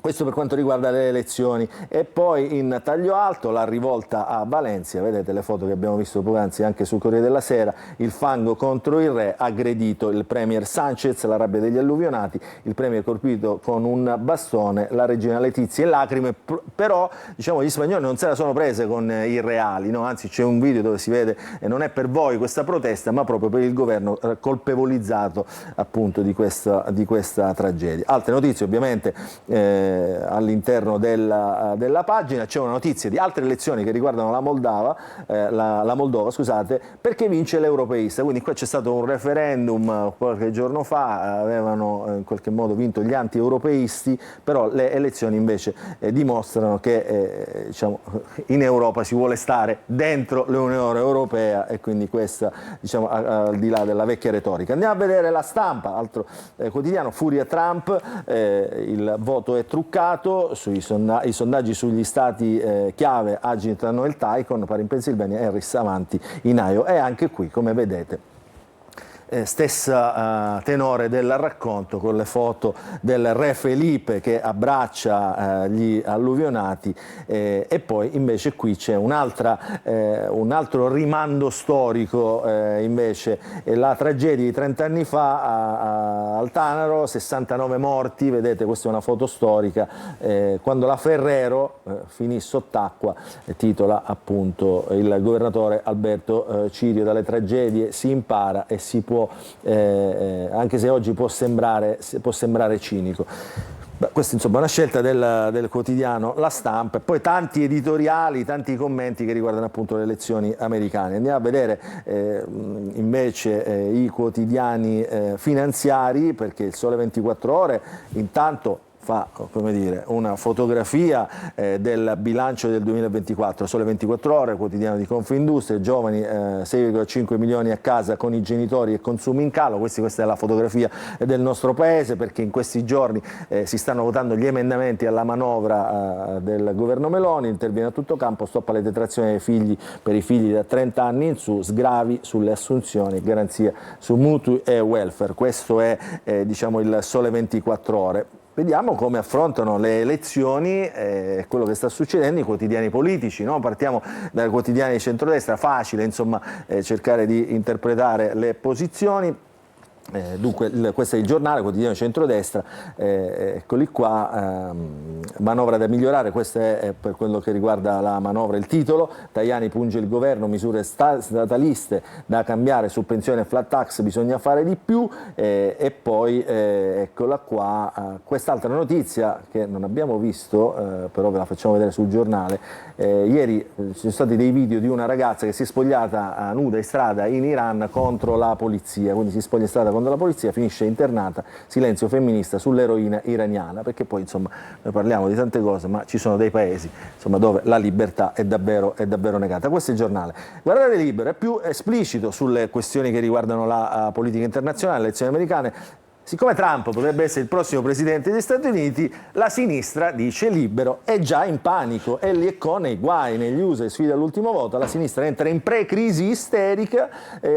Questo per quanto riguarda le elezioni. E poi in taglio alto la rivolta a Valencia, vedete le foto che abbiamo visto poc'anzi anche sul Corriere della Sera, il fango contro il re, aggredito il premier Sanchez, la rabbia degli alluvionati, il premier colpito con un bastone, la regina Letizia e lacrime, però diciamo gli spagnoli non se la sono prese con i reali, no? Anzi c'è un video dove si vede, e non è per voi questa protesta, ma proprio per il governo colpevolizzato appunto di questa tragedia. Altre notizie ovviamente all'interno della pagina c'è una notizia di altre elezioni che riguardano la Moldova, scusate, perché vince l'europeista. Quindi qua c'è stato un referendum qualche giorno fa, avevano in qualche modo vinto gli anti-europeisti, però le elezioni invece dimostrano che diciamo, in Europa si vuole stare dentro l'Unione Europea, e quindi questa diciamo al di là della vecchia retorica. Andiamo a vedere La Stampa, altro quotidiano, furia Trump, il voto è truccato, i sondaggi sugli stati chiave agitano il Tycoon, pare in Pennsylvania, Harris avanti in Iowa, e anche qui come vedete stessa tenore del racconto, con le foto del re Felipe che abbraccia gli alluvionati, e poi invece qui c'è un altro rimando storico, invece la tragedia di 30 anni fa al Tanaro, 69 morti, vedete questa è una foto storica, quando la Ferrero finì sott'acqua, titola appunto il governatore Alberto Cirio, dalle tragedie si impara e si può anche se oggi può sembrare cinico. Questa insomma è una scelta del quotidiano La Stampa, e poi tanti editoriali, tanti commenti che riguardano appunto le elezioni americane. Andiamo a vedere invece i quotidiani finanziari, perché il Sole 24 Ore intanto fa come dire, una fotografia del bilancio del 2024, Sole 24 Ore, quotidiano di Confindustria, giovani 6,5 milioni a casa con i genitori e consumi in calo. Questa è la fotografia del nostro paese, perché in questi giorni si stanno votando gli emendamenti alla manovra del governo Meloni, interviene a tutto campo, stop alle detrazioni dei figli per i figli da 30 anni in su, sgravi sulle assunzioni, garanzia su mutui e welfare. Questo è diciamo il Sole 24 Ore. Vediamo come affrontano le elezioni, quello che sta succedendo, i quotidiani politici, no? Partiamo dai quotidiani di centrodestra, facile insomma cercare di interpretare le posizioni. Dunque questo è il Giornale, quotidiano centrodestra, eccoli qua, manovra da migliorare, questo è per quello che riguarda la manovra il titolo, Tajani punge il governo, misure stataliste da cambiare su pensione e flat tax, bisogna fare di più, e poi eccola qua, quest'altra notizia che non abbiamo visto, però ve la facciamo vedere sul Giornale. Ieri ci sono stati dei video di una ragazza che si è spogliata nuda in strada in Iran contro la polizia, quindi si spoglia in strada contro la polizia, finisce internata, silenzio femminista sull'eroina iraniana, perché poi insomma noi parliamo di tante cose, ma ci sono dei paesi insomma dove la libertà è davvero negata. Questo è il Giornale. Guardate Libero, è più esplicito sulle questioni che riguardano la politica internazionale, le elezioni americane. siccome Trump potrebbe essere il prossimo presidente degli Stati Uniti, la sinistra dice libero, è già in panico, è lì e con nei guai, negli USA e sfida all'ultimo voto, la sinistra entra in pre-crisi isterica,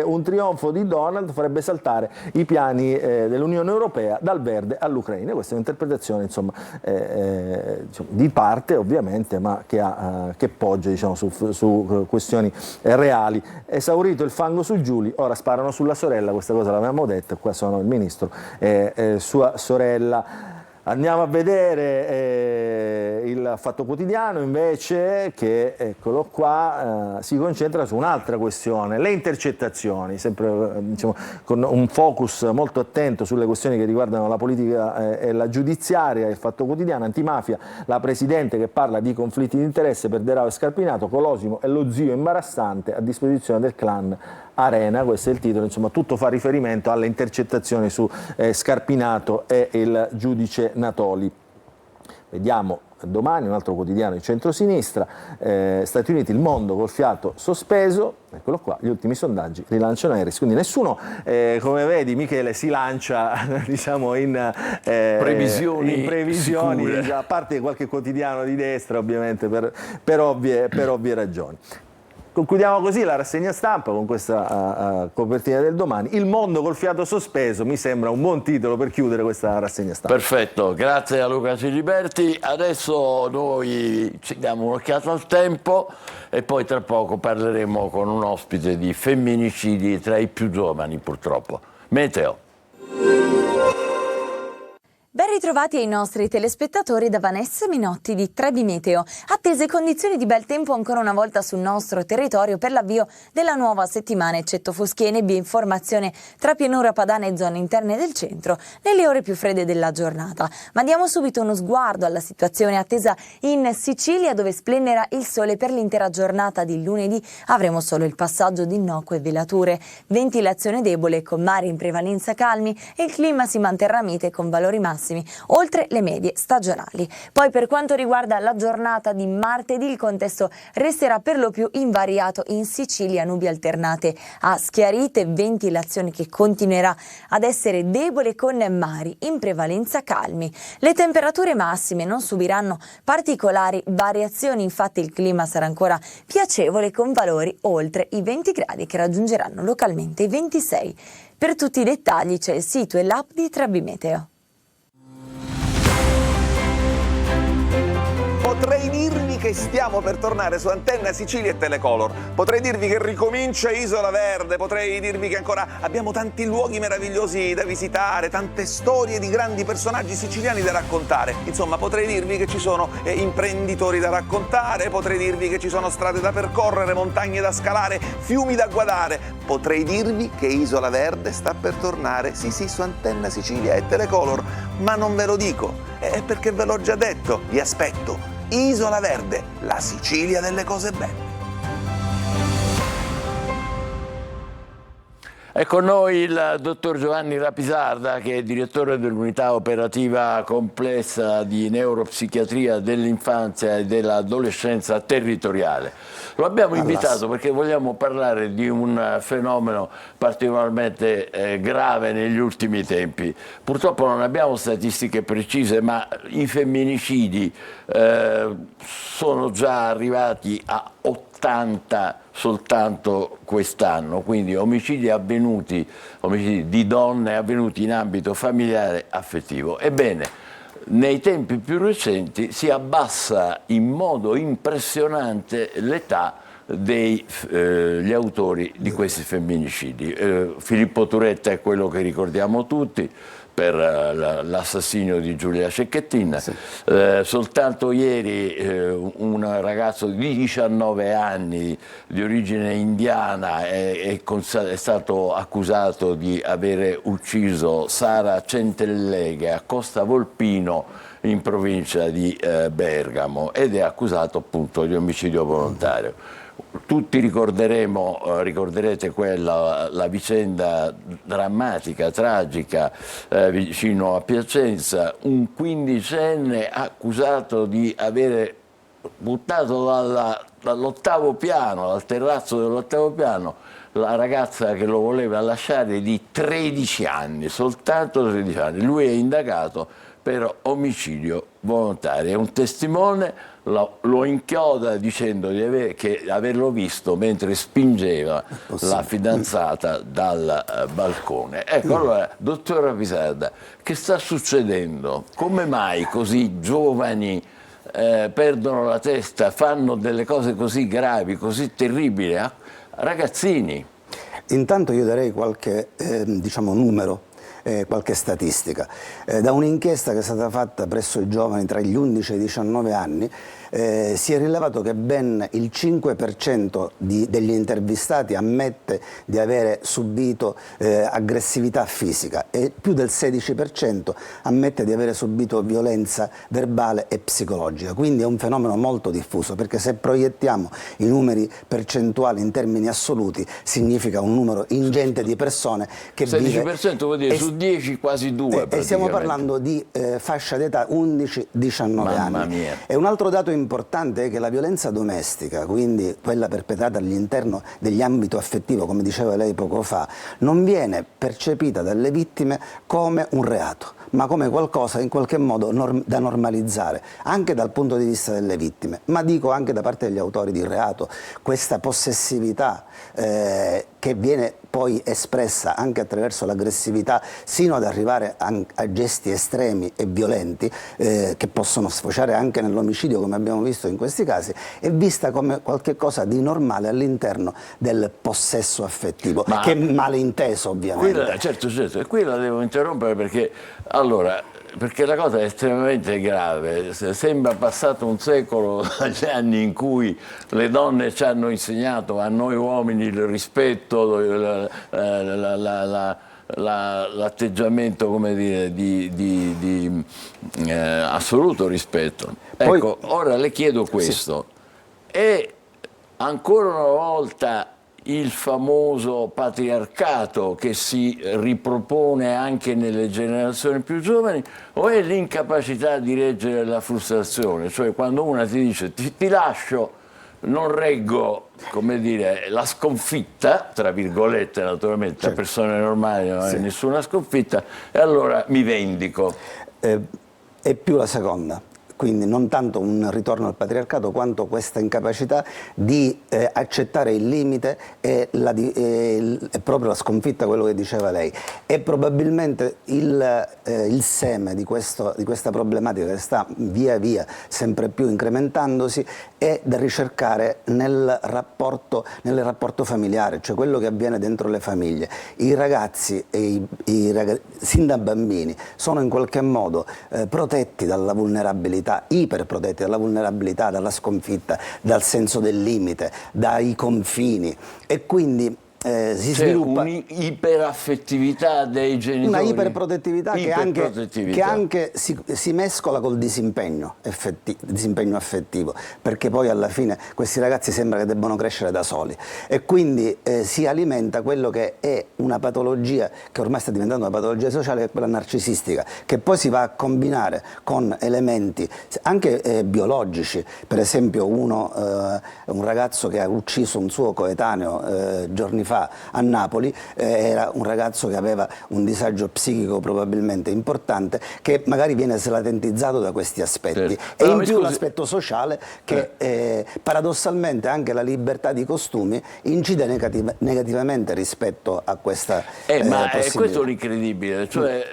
un trionfo di Donald farebbe saltare i piani dell'Unione Europea dal verde all'Ucraina. Questa è un'interpretazione insomma, di parte ovviamente, ma che poggia diciamo, su questioni reali. Esaurito il fango su Giuli, ora sparano sulla sorella, questa cosa l'avevamo detto, qua sono il ministro e sua sorella. Andiamo a vedere il Fatto Quotidiano invece che, eccolo qua, si concentra su un'altra questione, le intercettazioni, sempre diciamo, con un focus molto attento sulle questioni che riguardano la politica e la giudiziaria. Il Fatto Quotidiano, antimafia, la Presidente che parla di conflitti di interesse per De Rao e Scarpinato, Colosimo e lo zio imbarazzante a disposizione del clan Arena, questo è il titolo, insomma tutto fa riferimento alle intercettazioni su Scarpinato e il giudice Natoli. Vediamo domani un altro quotidiano di centrosinistra, Stati Uniti, il mondo col fiato sospeso, eccolo qua, gli ultimi sondaggi rilanciano Harris, quindi nessuno, come vedi Michele, si lancia diciamo in previsioni a parte qualche quotidiano di destra ovviamente per ovvie ragioni. Concludiamo così la rassegna stampa con questa copertina del Domani. Il mondo col fiato sospeso mi sembra un buon titolo per chiudere questa rassegna stampa. Perfetto, grazie a Luca Ciliberti. Adesso noi ci diamo un'occhiata al tempo e poi tra poco parleremo con un ospite di femminicidi tra i più giovani purtroppo. Meteo. Ben ritrovati ai nostri telespettatori da Vanessa Minotti di Trebi Meteo. Attese condizioni di bel tempo ancora una volta sul nostro territorio per l'avvio della nuova settimana, eccetto foschi e nebbie in formazione tra pianura padana e zone interne del centro nelle ore più fredde della giornata. Ma diamo subito uno sguardo alla situazione attesa in Sicilia, dove splenderà il sole per l'intera giornata di lunedì. Avremo solo il passaggio di innocue velature, ventilazione debole con mari in prevalenza calmi e il clima si manterrà mite con valori massimi oltre le medie stagionali. Poi per quanto riguarda la giornata di martedì, il contesto resterà per lo più invariato in Sicilia, nubi alternate a schiarite, ventilazione che continuerà ad essere debole con mari in prevalenza calmi. Le temperature massime non subiranno particolari variazioni, infatti il clima sarà ancora piacevole con valori oltre i 20 gradi che raggiungeranno localmente i 26. Per tutti i dettagli c'è il sito e l'app di Trebi Meteo. Potrei dirvi che stiamo per tornare su Antenna Sicilia e Telecolor. Potrei dirvi che ricomincia Isola Verde. Potrei dirvi che ancora abbiamo tanti luoghi meravigliosi da visitare, tante storie di grandi personaggi siciliani da raccontare. Insomma, potrei dirvi che ci sono imprenditori da raccontare, potrei dirvi che ci sono strade da percorrere, montagne da scalare, fiumi da guardare. Potrei dirvi che Isola Verde sta per tornare, sì, su Antenna Sicilia e Telecolor, ma non ve lo dico, è perché ve l'ho già detto. Vi aspetto. Isola Verde, la Sicilia delle cose belle. È con noi il dottor Giovanni Rapisarda, che è direttore dell'unità operativa complessa di neuropsichiatria dell'infanzia e dell'adolescenza territoriale. Lo abbiamo invitato perché vogliamo parlare di un fenomeno particolarmente grave negli ultimi tempi. Purtroppo non abbiamo statistiche precise, ma i femminicidi sono già arrivati a 80 soltanto quest'anno, quindi omicidi di donne avvenuti in ambito familiare affettivo. Ebbene, nei tempi più recenti si abbassa in modo impressionante l'età degli autori di questi femminicidi. Filippo Turetta è quello che ricordiamo tutti per l'assassinio di Giulia Cecchettin. Sì. Soltanto ieri un ragazzo di 19 anni di origine indiana è stato accusato di avere ucciso Sara Centelleghe a Costa Volpino in provincia di Bergamo ed è accusato appunto di omicidio volontario. Tutti ricorderete la vicenda drammatica, tragica, vicino a Piacenza, un quindicenne accusato di avere buttato dalla dall'8º piano, dal terrazzo dell'8º piano, la ragazza che lo voleva lasciare di 13 anni, soltanto 13 anni. Lui è indagato per omicidio volontario. È un testimone, lo inchioda dicendo che averlo visto mentre spingeva la fidanzata dal balcone. Ecco, allora, dottor Rapisarda, che sta succedendo? Come mai così giovani perdono la testa, fanno delle cose così gravi, così terribili? Ragazzini. Intanto io darei qualche numero, qualche statistica. Da un'inchiesta che è stata fatta presso i giovani tra gli 11 e i 19 anni si è rilevato che ben il 5% degli intervistati ammette di avere subito aggressività fisica e più del 16% ammette di avere subito violenza verbale e psicologica. Quindi è un fenomeno molto diffuso, perché se proiettiamo i numeri percentuali in termini assoluti significa un numero ingente di persone che 16% vuol dire su 10 quasi 2. E stiamo parlando di fascia d'età 11-19 anni. Mamma mia. E un altro dato importante è che la violenza domestica, quindi quella perpetrata all'interno degli ambiti affettivo, come diceva lei poco fa, non viene percepita dalle vittime come un reato, ma come qualcosa in qualche modo da normalizzare, anche dal punto di vista delle vittime, ma dico anche da parte degli autori di reato. Questa possessività che viene poi espressa anche attraverso l'aggressività, sino ad arrivare a gesti estremi e violenti che possono sfociare anche nell'omicidio, come abbiamo visto in questi casi, è vista come qualcosa di normale all'interno del possesso affettivo, che è malinteso ovviamente. Certo, e qui la devo interrompere perché la cosa è estremamente grave. Sembra passato un secolo dagli anni in cui le donne ci hanno insegnato a noi uomini il rispetto, l'atteggiamento, come dire, di assoluto rispetto. Ecco, ora le chiedo questo. Sì. È ancora una volta il famoso patriarcato che si ripropone anche nelle generazioni più giovani, o è l'incapacità di reggere la frustrazione? Cioè, quando una ti dice ti lascio, non reggo, come dire, la sconfitta, tra virgolette naturalmente, a persone normali non è nessuna sconfitta, e allora mi vendico. È più la seconda. Quindi non tanto un ritorno al patriarcato quanto questa incapacità di accettare il limite e proprio la sconfitta, quello che diceva lei. E probabilmente il seme di questa problematica, che sta via via sempre più incrementandosi, è da ricercare nel rapporto familiare, cioè quello che avviene dentro le famiglie. I ragazzi, sin da bambini, sono in qualche modo protetti dalla vulnerabilità, iperprotetti dalla vulnerabilità, dalla sconfitta, dal senso del limite, dai confini, e quindi si sviluppa un'iperaffettività dei genitori, una iperprotettività che anche si mescola col disimpegno affettivo, perché poi alla fine questi ragazzi sembra che debbano crescere da soli, e quindi si alimenta quello che è una patologia che ormai sta diventando una patologia sociale, che è quella narcisistica, che poi si va a combinare con elementi anche biologici. Per esempio un ragazzo che ha ucciso un suo coetaneo giorni fa a Napoli, era un ragazzo che aveva un disagio psichico probabilmente importante, che magari viene slatentizzato da questi aspetti. E in più l'aspetto sociale, che paradossalmente anche la libertà di costumi incide negativamente rispetto a questa ma possibilità. È questo l'incredibile, cioè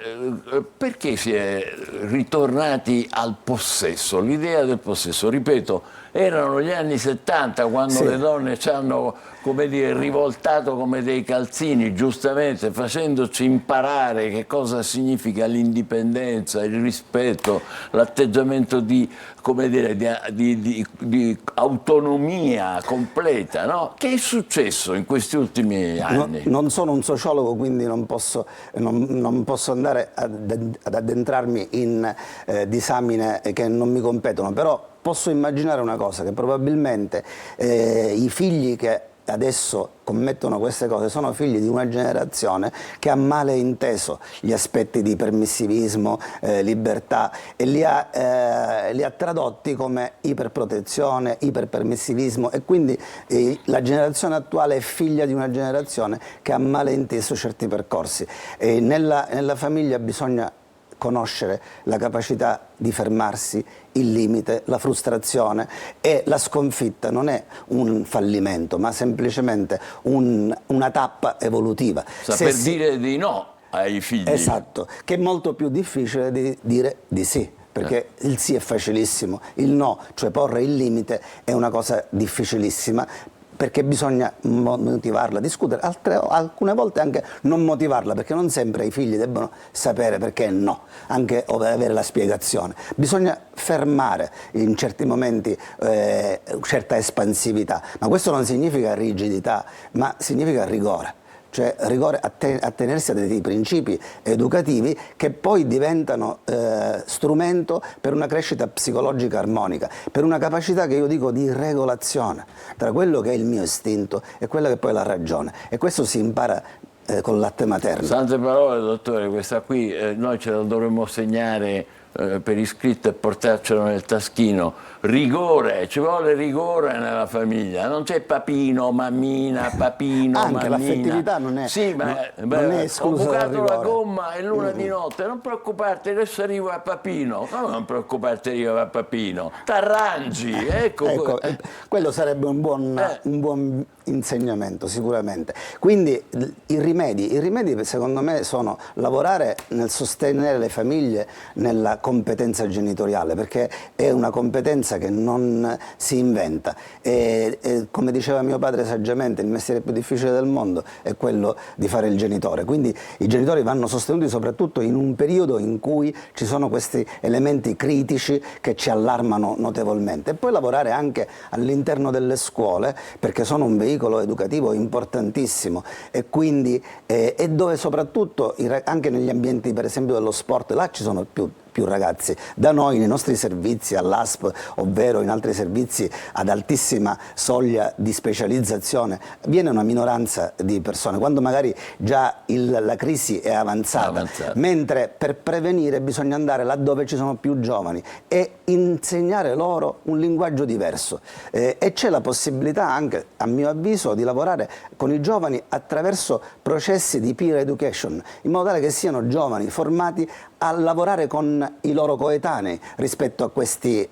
perché si è ritornati al possesso, l'idea del possesso? Ripeto, erano gli anni 70 quando le donne ci hanno, come dire, rivoltato come dei calzini, giustamente, facendoci imparare che cosa significa l'indipendenza, il rispetto, l'atteggiamento di autonomia completa, no? Che è successo in questi ultimi anni? Non sono un sociologo, quindi non posso andare ad addentrarmi in disamine che non mi competono, però posso immaginare una cosa, che probabilmente i figli che adesso commettono queste cose sono figli di una generazione che ha male inteso gli aspetti di permissivismo, libertà, e li ha tradotti come iperprotezione, iperpermissivismo, e quindi la generazione attuale è figlia di una generazione che ha male inteso certi percorsi. E nella famiglia bisogna conoscere la capacità di fermarsi, il limite, la frustrazione, e la sconfitta non è un fallimento, ma semplicemente una tappa evolutiva. Saper dire di no ai figli. Esatto, che è molto più difficile di dire di sì. Perché il sì è facilissimo, il no, cioè porre il limite, è una cosa difficilissima, perché bisogna motivarla, discutere, alcune volte anche non motivarla, perché non sempre i figli debbono sapere perché no, anche avere la spiegazione. Bisogna fermare in certi momenti certa espansività, ma questo non significa rigidità, ma significa rigore. Cioè rigore a tenersi a dei principi educativi che poi diventano strumento per una crescita psicologica armonica, per una capacità, che io dico, di regolazione tra quello che è il mio istinto e quella che poi è la ragione, e questo si impara col latte materno. Sante parole, dottore, questa qui noi ce la dovremmo segnare per iscritto e portarcelo nel taschino. Rigore, ci vuole rigore nella famiglia, non c'è papino, mammina, papino, anche mammina. L'affettività non è, sì, ma non è esclusa dal rigore. Ho bucato la gomma, è l'una di notte, non preoccuparti, adesso arrivo a papino. No, non preoccuparti, arrivo a papino, t'arrangi, ecco. Quello sarebbe un buon insegnamento, sicuramente. Quindi i rimedi secondo me sono lavorare nel sostenere le famiglie nella competenza genitoriale, perché è una competenza che non si inventa, e come diceva mio padre saggiamente, il mestiere più difficile del mondo è quello di fare il genitore, quindi i genitori vanno sostenuti soprattutto in un periodo in cui ci sono questi elementi critici che ci allarmano notevolmente, e poi lavorare anche all'interno delle scuole, perché sono un veicolo educativo importantissimo, e quindi e dove soprattutto anche negli ambienti per esempio dello sport, là ci sono più ragazzi. Da noi nei nostri servizi all'ASP, ovvero in altri servizi ad altissima soglia di specializzazione, viene una minoranza di persone, quando magari già la crisi è avanzata, mentre per prevenire bisogna andare laddove ci sono più giovani e insegnare loro un linguaggio diverso, e c'è la possibilità anche, a mio avviso, di lavorare con i giovani attraverso processi di peer education, in modo tale che siano giovani formati a lavorare con i loro coetanei rispetto a questi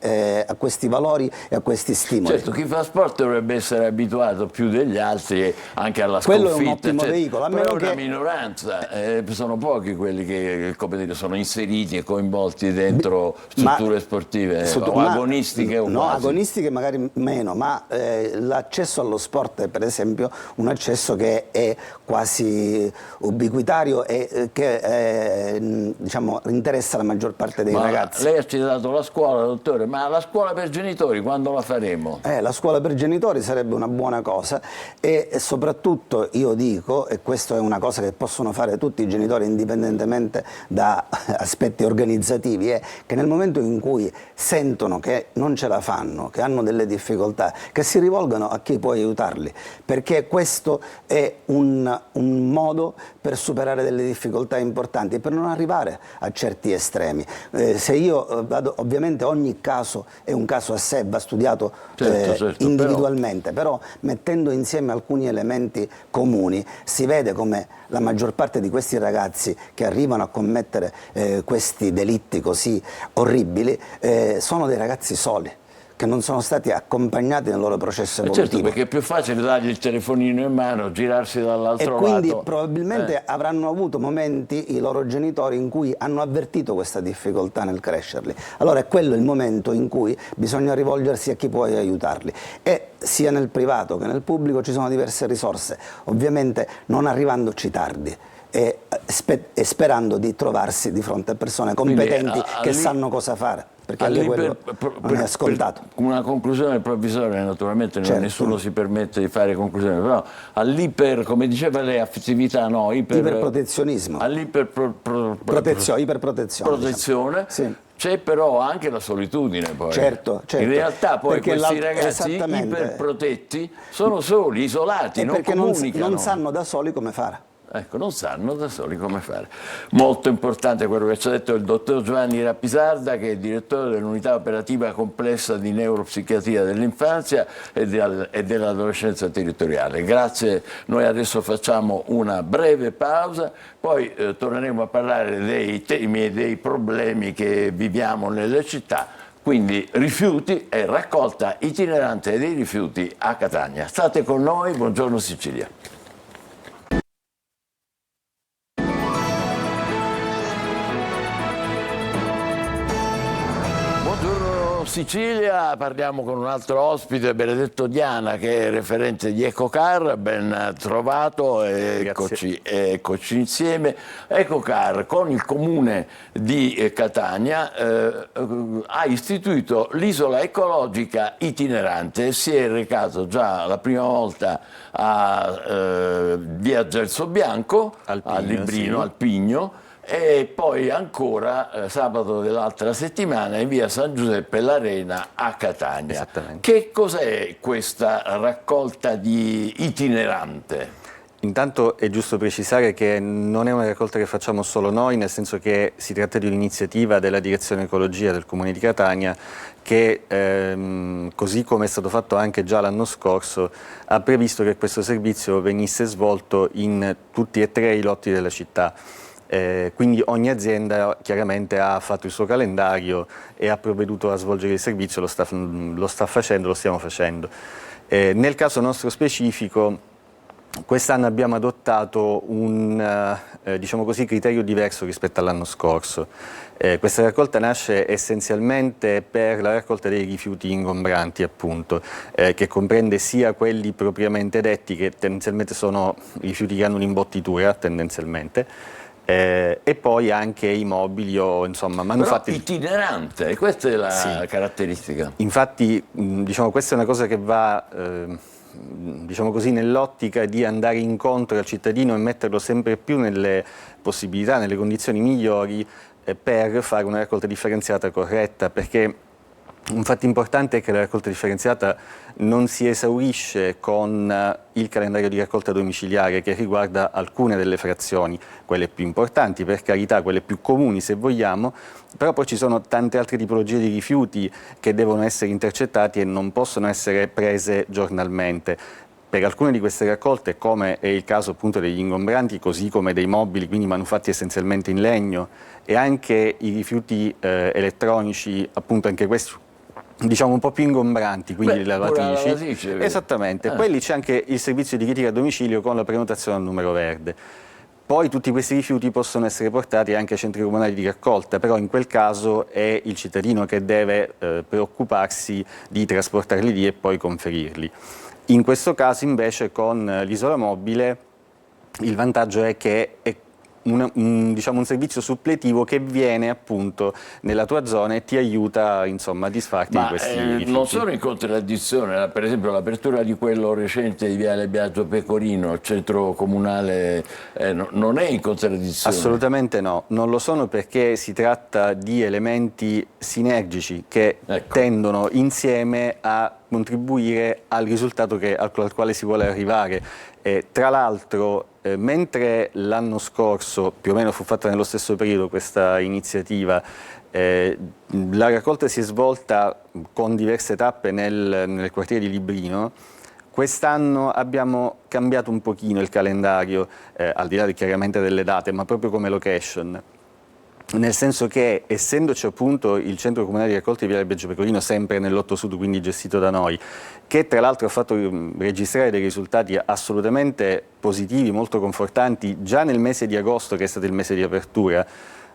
valori e a questi stimoli. Certo, chi fa sport dovrebbe essere abituato più degli altri anche alla Quello sconfitta. Quello è un ottimo veicolo. Però è una minoranza, sono pochi quelli che, come dire, sono inseriti e coinvolti dentro strutture sportive o agonistiche o no, quasi. Agonistiche magari meno, ma l'accesso allo sport è per esempio un accesso che è quasi ubiquitario e che diciamo interessa la maggior parte dei ragazzi. Lei ha citato la scuola, dottore, ma la scuola per genitori quando la faremo? La scuola per genitori sarebbe una buona cosa, e soprattutto io dico, e questa è una cosa che possono fare tutti i genitori indipendentemente da aspetti organizzativi, è che nel momento in cui sentono che non ce la fanno, che hanno delle difficoltà, che si rivolgano a chi può aiutarli, perché questo è un modo per superare delle difficoltà importanti, per non arrivare a certi estremi. Se io vado, ovviamente ogni caso è un caso a sé, va studiato individualmente, però mettendo insieme alcuni elementi comuni si vede come la maggior parte di questi ragazzi che arrivano a commettere questi delitti così orribili sono dei ragazzi soli, che non sono stati accompagnati nel loro processo evolutivo. Certo, perché è più facile dargli il telefonino in mano, girarsi dall'altro lato. E quindi probabilmente avranno avuto momenti i loro genitori in cui hanno avvertito questa difficoltà nel crescerli. Allora è quello il momento in cui bisogna rivolgersi a chi può aiutarli. E sia nel privato che nel pubblico ci sono diverse risorse, ovviamente non arrivandoci tardi. E sperando di trovarsi di fronte a persone competenti che sanno cosa fare, perché anche quello non è scontato. Una conclusione provvisoria, naturalmente nessuno si permette di fare conclusioni, però come diceva lei, affettività no, iperprotezionismo, iperprotezione, diciamo. Sì. C'è però anche la solitudine poi. Certo. In realtà poi Perché questi ragazzi iperprotetti sono soli, isolati, non comunicano. Non sanno da soli come fare. Ecco, non sanno da soli come fare. Molto importante quello che ci ha detto il dottor Giovanni Rappisarda, che è direttore dell'unità operativa complessa di neuropsichiatria dell'infanzia e dell'adolescenza territoriale. Grazie, noi adesso facciamo una breve pausa, poi torneremo a parlare dei temi e dei problemi che viviamo nelle città. Quindi rifiuti e raccolta itinerante dei rifiuti a Catania. State con noi, buongiorno Sicilia. Sicilia, parliamo con un altro ospite, Benedetto Diana, che è referente di Ecocar. Ben trovato, eccoci insieme. Ecocar con il comune di Catania ha istituito l'isola ecologica itinerante. Si è recato già la prima volta a via Gelso Bianco, a Librino, al Pigno, e poi ancora sabato dell'altra settimana in via San Giuseppe l'Arena a Catania. Che cos'è questa raccolta di itinerante? Intanto è giusto precisare che non è una raccolta che facciamo solo noi, nel senso che si tratta di un'iniziativa della Direzione Ecologia del Comune di Catania che, così come è stato fatto anche già l'anno scorso, ha previsto che questo servizio venisse svolto in tutti e 3 i lotti della città. Quindi ogni azienda chiaramente ha fatto il suo calendario e ha provveduto a svolgere il servizio, lo stiamo facendo. Nel caso nostro specifico, quest'anno abbiamo adottato un diciamo così, criterio diverso rispetto all'anno scorso. Questa raccolta nasce essenzialmente per la raccolta dei rifiuti ingombranti, appunto, che comprende sia quelli propriamente detti, che tendenzialmente sono rifiuti che hanno un'imbottitura, tendenzialmente, e poi anche i mobili o insomma manufatti. Però itinerante, questa è la caratteristica. Infatti diciamo, questa è una cosa che va diciamo così, nell'ottica di andare incontro al cittadino e metterlo sempre più nelle possibilità, nelle condizioni migliori per fare una raccolta differenziata corretta, perché un fatto importante è che la raccolta differenziata non si esaurisce con il calendario di raccolta domiciliare, che riguarda alcune delle frazioni, quelle più importanti, per carità, quelle più comuni se vogliamo, però poi ci sono tante altre tipologie di rifiuti che devono essere intercettati e non possono essere prese giornalmente. Per alcune di queste raccolte, come è il caso appunto degli ingombranti, così come dei mobili, quindi manufatti essenzialmente in legno, e anche i rifiuti elettronici, appunto anche questi diciamo un po' più ingombranti, quindi le lavatrici. Esattamente, quelli c'è anche il servizio di critica a domicilio con la prenotazione al numero verde. Poi tutti questi rifiuti possono essere portati anche ai centri comunali di raccolta, però in quel caso è il cittadino che deve preoccuparsi di trasportarli lì e poi conferirli. In questo caso invece con l'isola mobile il vantaggio è che è diciamo un servizio suppletivo che viene appunto nella tua zona e ti aiuta insomma a disfarti di questi rifiuti. Non sono in contraddizione, per esempio l'apertura di quello recente di Viale Biagio Pecorino, il centro comunale, non è in contraddizione? Assolutamente no, non lo sono, perché si tratta di elementi sinergici che tendono insieme a contribuire al risultato al quale si vuole arrivare. Tra l'altro, mentre l'anno scorso, più o meno fu fatta nello stesso periodo questa iniziativa, la raccolta si è svolta con diverse tappe nel quartiere di Librino, quest'anno abbiamo cambiato un pochino il calendario, al di là chiaramente delle date, ma proprio come location. Nel senso che, essendoci appunto il centro comunale di raccolta di Viale Biagio Pecorino, sempre nell'8 Sud, quindi gestito da noi, che tra l'altro ha fatto registrare dei risultati assolutamente positivi, molto confortanti, già nel mese di agosto, che è stato il mese di apertura,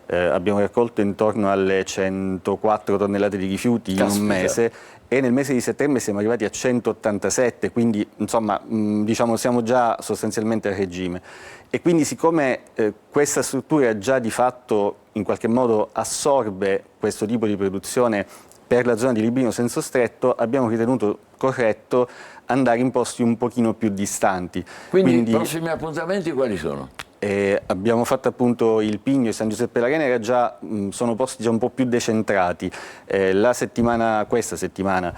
abbiamo raccolto intorno alle 104 tonnellate di rifiuti in un mese, e nel mese di settembre siamo arrivati a 187, quindi insomma diciamo siamo già sostanzialmente a regime. E quindi siccome questa struttura già di fatto in qualche modo assorbe questo tipo di produzione per la zona di Librino Senso Stretto, abbiamo ritenuto corretto andare in posti un pochino più distanti. Quindi i prossimi appuntamenti quali sono? abbiamo fatto appunto il Pigno e San Giuseppe l'Arena, sono posti già un po' più decentrati. Questa settimana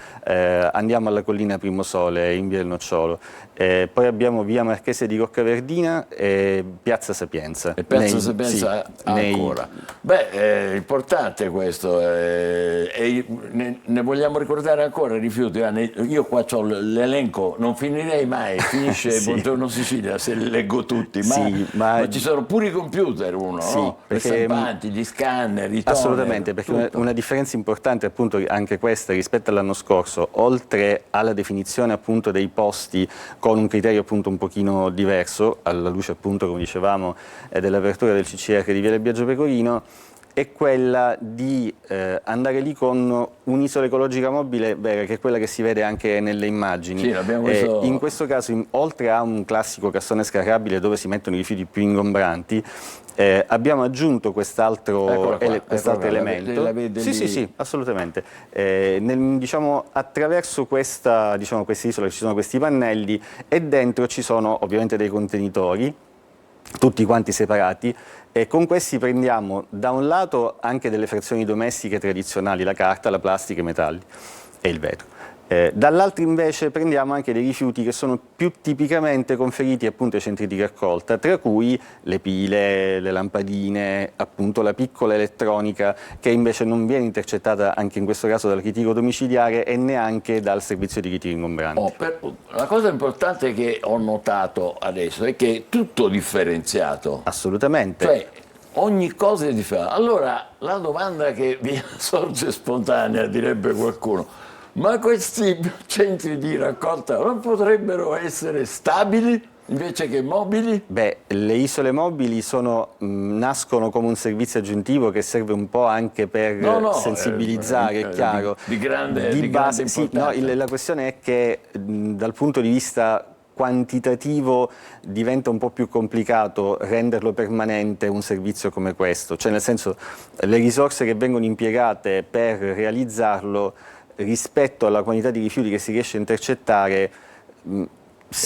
andiamo alla collina Primosole in via del Nocciolo, poi abbiamo via Marchese di Roccaverdina e piazza Sapienza. E piazza Sapienza ancora. Beh, è importante questo, ne vogliamo ricordare ancora rifiuti. Io qua ho l'elenco, non finirei mai, finisce Sì. Buongiorno Sicilia se li leggo tutti, Sì, ma ci sono pure i computer, sì, no? Le perché, stampanti, gli scanner, i toner. Assolutamente, perché una differenza importante appunto anche questa rispetto all'anno scorso, oltre alla definizione appunto dei posti con un criterio appunto un pochino diverso, alla luce appunto, come dicevamo, dell'apertura del CCR di Viale Biagio Pecorino, è quella di andare lì con un'isola ecologica mobile vera, che è quella che si vede anche nelle immagini. Sì, l'abbiamo visto. In questo caso, oltre a un classico cassone scaricabile dove si mettono i rifiuti più ingombranti, abbiamo aggiunto quest'altro elemento. La vede sì, lì. sì, assolutamente. Attraverso questa isola ci sono questi pannelli e dentro ci sono ovviamente dei contenitori, tutti quanti separati, e con questi prendiamo da un lato anche delle frazioni domestiche tradizionali, la carta, la plastica, i metalli e il vetro. Dall'altro invece prendiamo anche dei rifiuti che sono più tipicamente conferiti appunto ai centri di raccolta, tra cui le pile, le lampadine, appunto la piccola elettronica che invece non viene intercettata anche in questo caso dal ritiro domiciliare e neanche dal servizio di ritiro ingombranti. La cosa importante che ho notato adesso è che è tutto differenziato. Assolutamente. Cioè, ogni cosa è differente. Allora, la domanda che vi sorge spontanea, direbbe qualcuno, ma questi centri di raccolta non potrebbero essere stabili invece che mobili? Beh, le isole mobili nascono come un servizio aggiuntivo che serve un po' anche per sensibilizzare, è chiaro. Di grande base, sì, importanza. la questione è che dal punto di vista quantitativo diventa un po' più complicato renderlo permanente un servizio come questo, cioè nel senso le risorse che vengono impiegate per realizzarlo rispetto alla quantità di rifiuti che si riesce a intercettare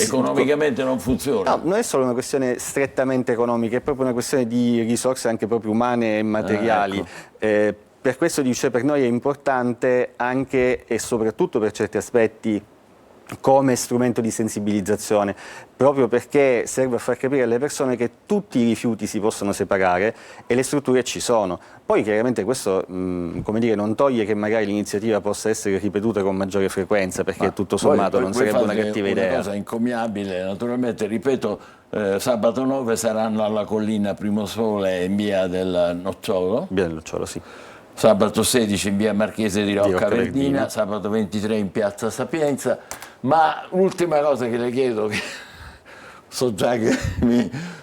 economicamente non funziona. No, non è solo una questione strettamente economica, è proprio una questione di risorse anche proprio umane e materiali. Ecco. Per questo dice, per noi è importante anche e soprattutto per certi aspetti come strumento di sensibilizzazione, proprio perché serve a far capire alle persone che tutti i rifiuti si possono separare e le strutture ci sono. Poi chiaramente questo come dire, non toglie che magari l'iniziativa possa essere ripetuta con maggiore frequenza, perché tutto sommato non sarebbe una cattiva idea. È una cosa incommiabile, naturalmente, ripeto, sabato 9 saranno alla collina Primosole in via del Nocciolo. Via del Nocciolo, sì. Sabato 16 in via Marchese di Roccaverdina, sabato 23 in piazza Sapienza. Ma l'ultima cosa che le chiedo, che so già che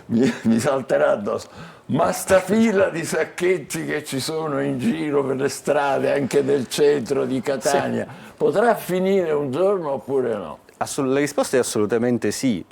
mi salterà addosso, ma sta fila di sacchetti che ci sono in giro per le strade, anche del centro di Catania, potrà finire un giorno oppure no? La risposta è assolutamente sì,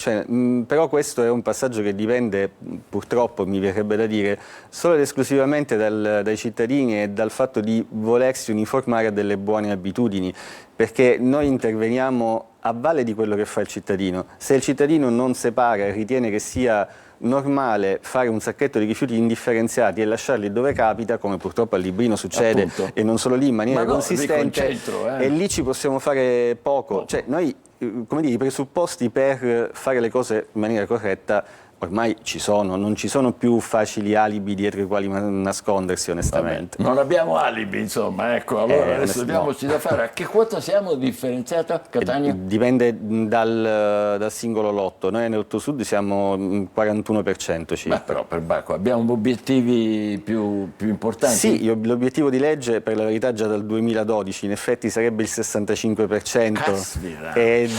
però questo è un passaggio che dipende, purtroppo mi verrebbe da dire, solo ed esclusivamente dai cittadini e dal fatto di volersi uniformare a delle buone abitudini, perché noi interveniamo a valle di quello che fa il cittadino. Se il cittadino non separa e ritiene che sia normale fare un sacchetto di rifiuti indifferenziati e lasciarli dove capita, come purtroppo a Librino succede, appunto, e non solo lì in maniera consistente, e lì ci possiamo fare poco. Cioè, noi, come dire, i presupposti per fare le cose in maniera corretta ormai ci sono, non ci sono più facili alibi dietro i quali nascondersi, onestamente. Vabbè, non abbiamo alibi, insomma, ecco, allora adesso diamoci da fare. A che quota siamo differenziata, Catania? Dipende dal singolo lotto, noi nel Lotto Sud siamo 41% circa. Ma però per Bacco abbiamo obiettivi più importanti? Sì, l'obiettivo di legge per la verità già dal 2012 in effetti sarebbe il 65%. Caspita. E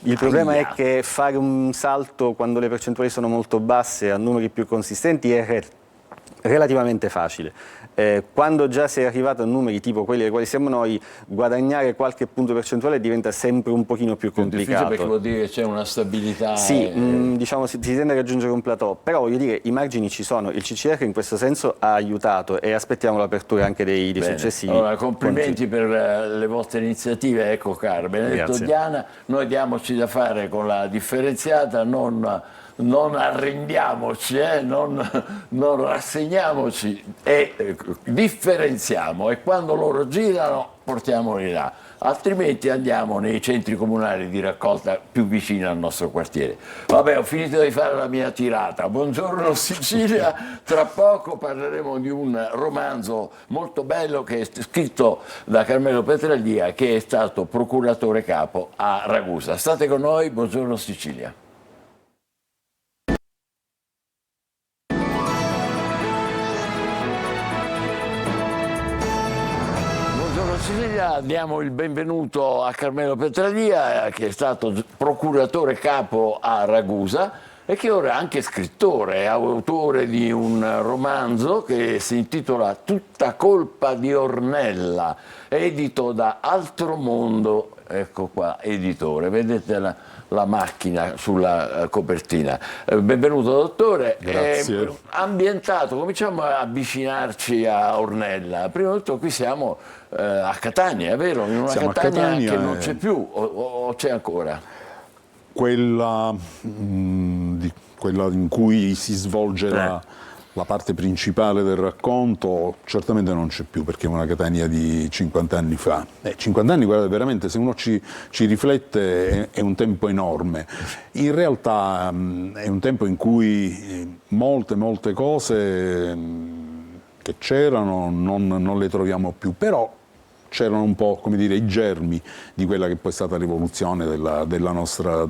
il problema è che fare un salto quando le percentuali sono molto basse a numeri più consistenti è relativamente facile. Quando già si è arrivato a numeri tipo quelli ai quali siamo noi, guadagnare qualche punto percentuale diventa sempre un pochino più complicato. Perché vuol dire che c'è una stabilità. Sì, diciamo si tende a raggiungere un plateau, però voglio dire i margini ci sono, il CCR in questo senso ha aiutato e aspettiamo l'apertura anche dei successivi. Allora, complimenti per le vostre iniziative, ecco caro Benedetto Diana, noi diamoci da fare con la differenziata, non arrendiamoci, non rassegniamoci e differenziamo, e quando loro girano portiamoli là, altrimenti andiamo nei centri comunali di raccolta più vicini al nostro quartiere. Vabbè, ho finito di fare la mia tirata. Buongiorno Sicilia, tra poco parleremo di un romanzo molto bello che è scritto da Carmelo Petralia, che è stato procuratore capo a Ragusa. State con noi, buongiorno Sicilia. Sicilia, diamo il benvenuto a Carmelo Petralia, che è stato procuratore capo a Ragusa e che ora è anche scrittore, è autore di un romanzo che si intitola Tutta colpa di Ornella, edito da Altro Mondo, ecco qua, editore, vedete la macchina sulla copertina. Benvenuto dottore. Grazie. Ambientato, cominciamo a avvicinarci a Ornella. Prima di tutto qui siamo a Catania, è vero? In una Catania che non c'è più o c'è ancora? Quella in cui si svolge la parte principale del racconto certamente non c'è più, perché è una Catania di 50 anni fa. 50 anni, guardate, veramente, se uno ci riflette, è un tempo enorme. In realtà è un tempo in cui molte cose che c'erano non le troviamo più, però c'erano un po', come dire, i germi di quella che poi è stata l'evoluzione della nostra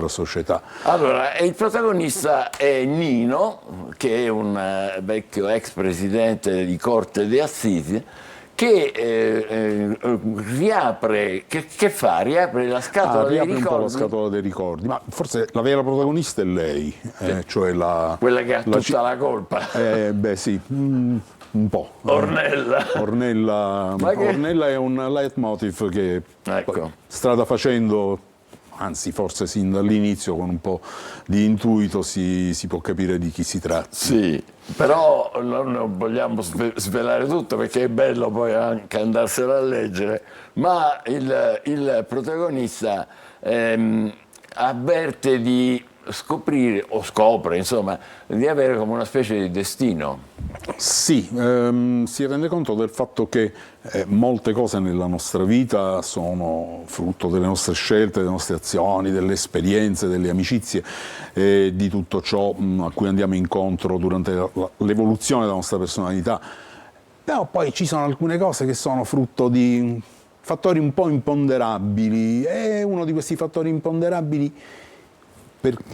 società. Allora, il protagonista è Nino, che è un vecchio ex presidente di Corte di Assisi, che riapre, che fa? Riapre la scatola dei ricordi? Riapre un po' la scatola dei ricordi, ma forse la vera protagonista è lei, cioè quella che ha tutta la colpa. Beh sì, un po'. Ornella. Ornella è un leitmotiv che strada facendo, anzi forse sin dall'inizio con un po' di intuito si può capire di chi si tratta. Sì, però non vogliamo svelare tutto, perché è bello poi anche andarselo a leggere, ma il protagonista avverte di scoprire, o scopre insomma, di avere come una specie di destino. Sì, si rende conto del fatto che molte cose nella nostra vita sono frutto delle nostre scelte, delle nostre azioni, delle esperienze, delle amicizie, di tutto ciò a cui andiamo incontro durante l'evoluzione della nostra personalità. Però poi ci sono alcune cose che sono frutto di fattori un po' imponderabili, e uno di questi fattori imponderabili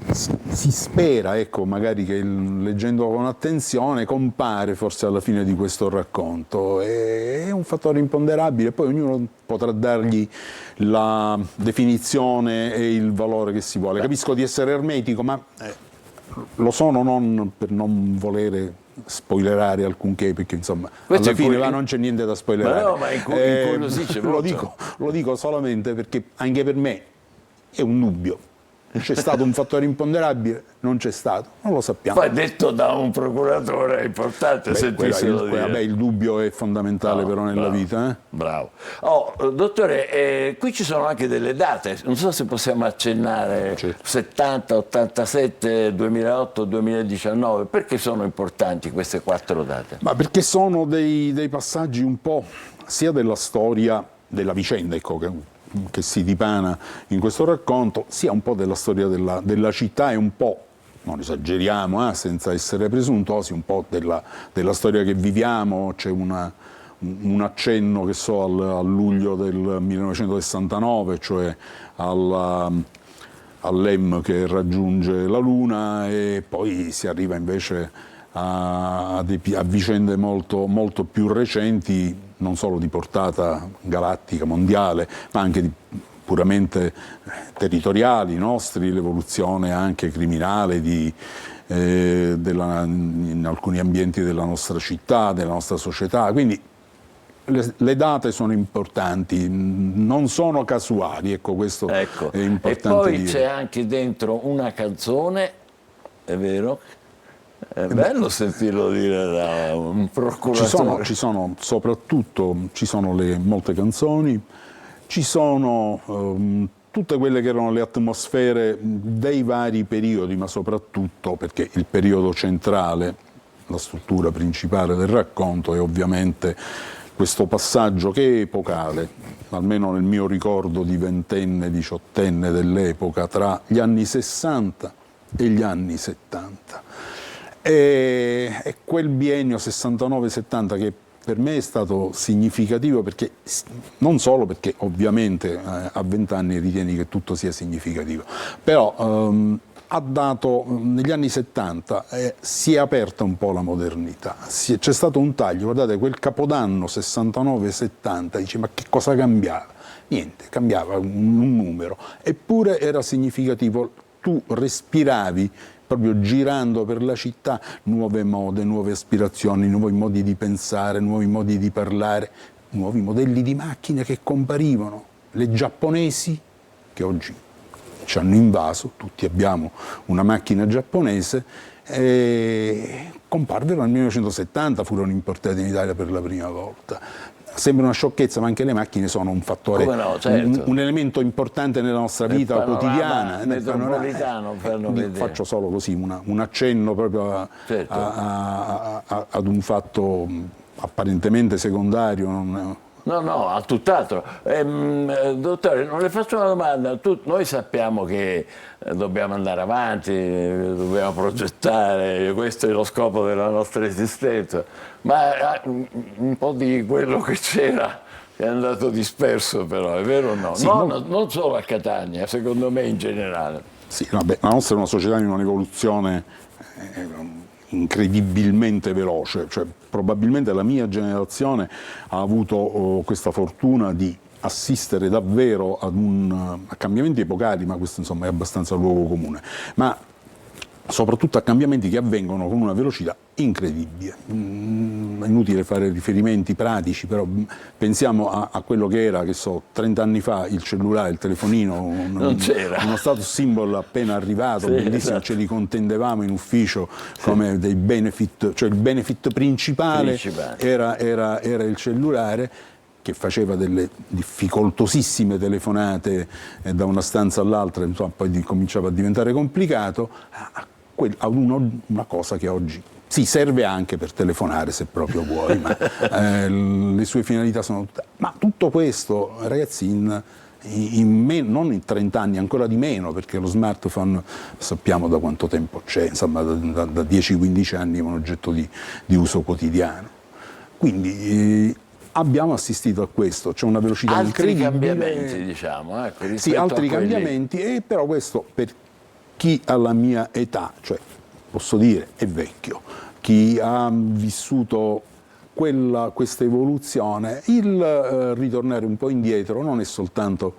si spera, ecco, magari che leggendo con attenzione compare forse alla fine di questo racconto. È un fattore imponderabile, poi ognuno potrà dargli la definizione e il valore che si vuole. Capisco di essere ermetico, ma lo sono non per non volere spoilerare alcunché, perché insomma alla fine là non c'è niente da spoilerare. Ma no, ma incuriosisce molto. Lo dico solamente perché anche per me è un dubbio. C'è stato un fattore imponderabile? Non c'è stato? Non lo sappiamo. Poi detto da un procuratore è importante sentirselo dire. Il dubbio è fondamentale però nella vita. Bravo. Dottore, qui ci sono anche delle date, non so se possiamo accennare, 70, 87, 2008, 2019, perché sono importanti queste 4 date? Ma perché sono dei passaggi un po' sia della storia, della vicenda, ecco, che si dipana in questo racconto, sia un po' della storia della città e un po', non esageriamo, senza essere presuntuosi, un po' della storia che viviamo. C'è un accenno, che so, al luglio del 1969, cioè all'EM che raggiunge la Luna, e poi si arriva invece a vicende molto più recenti, non solo di portata galattica, mondiale, ma anche puramente territoriali nostri, l'evoluzione anche criminale di in alcuni ambienti della nostra città, della nostra società, quindi le date sono importanti, non sono casuali, ecco, questo è importante. E poi dire. c'è anche dentro una canzone, è vero? È bello sentirlo dire da un procuratore. Soprattutto ci sono molte canzoni, ci sono tutte quelle che erano le atmosfere dei vari periodi, ma soprattutto perché il periodo centrale, la struttura principale del racconto è ovviamente questo passaggio che è epocale, almeno nel mio ricordo di ventenne, diciottenne dell'epoca, tra gli anni 60 e gli anni 70. E quel biennio 69-70 che per me è stato significativo, perché non solo perché ovviamente a 20 anni ritieni che tutto sia significativo, però ha dato, negli anni 70 si è aperta un po' la modernità, c'è stato un taglio, guardate quel capodanno 69-70, dice ma che cosa cambiava? Niente, cambiava un numero, eppure era significativo, tu respiravi proprio girando per la città nuove mode, nuove aspirazioni, nuovi modi di pensare, nuovi modi di parlare, nuovi modelli di macchine che comparivano, le giapponesi che oggi ci hanno invaso, tutti abbiamo una macchina giapponese, comparvero nel 1970, furono importate in Italia per la prima volta. Sembra una sciocchezza, ma anche le macchine sono un fattore, un elemento importante nella nostra vita quotidiana. Metropolitano, faccio solo così un accenno proprio ad un fatto apparentemente secondario. No, a tutt'altro. Dottore, non le faccio una domanda. Noi sappiamo che dobbiamo andare avanti, dobbiamo progettare, questo è lo scopo della nostra esistenza, ma un po' di quello che c'era è andato disperso, però, è vero o no? Sì, non solo a Catania, secondo me in generale. Sì, vabbè, la nostra è una società in un'evoluzione incredibilmente veloce, cioè probabilmente la mia generazione ha avuto questa fortuna di assistere davvero a cambiamenti epocali, ma questo insomma è abbastanza luogo comune, ma soprattutto a cambiamenti che avvengono con una velocità incredibile. È inutile fare riferimenti pratici, però pensiamo a quello che era, che so, 30 anni fa il cellulare, il telefonino, uno status symbol appena arrivato, bellissimo, ce li contendevamo in ufficio come dei benefit, cioè il benefit principale. Era il cellulare, che faceva delle difficoltosissime telefonate da una stanza all'altra, insomma, poi cominciava a diventare complicato, a una cosa che oggi serve anche per telefonare se proprio vuoi, ma le sue finalità sono tutte. Ma tutto questo, ragazzi, non in 30 anni, ancora di meno, perché lo smartphone sappiamo da quanto tempo c'è, insomma da 10-15 anni è un oggetto di uso quotidiano. Quindi abbiamo assistito a questo, c'è una velocità incredibile. Altri cambiamenti, diciamo. Sì, altri cambiamenti, però questo per chi ha la mia età, cioè posso dire è vecchio, chi ha vissuto questa evoluzione, il ritornare un po' indietro non è soltanto,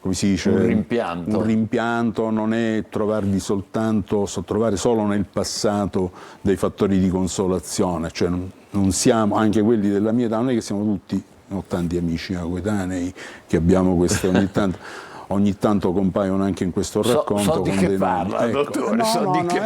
come si dice, un rimpianto, non è trovare solo nel passato dei fattori di consolazione, cioè non siamo, anche quelli della mia età, non è che siamo tutti, ho tanti amici coetanei che abbiamo queste ogni tanto compaiono anche in questo racconto. So di che parla, dottore,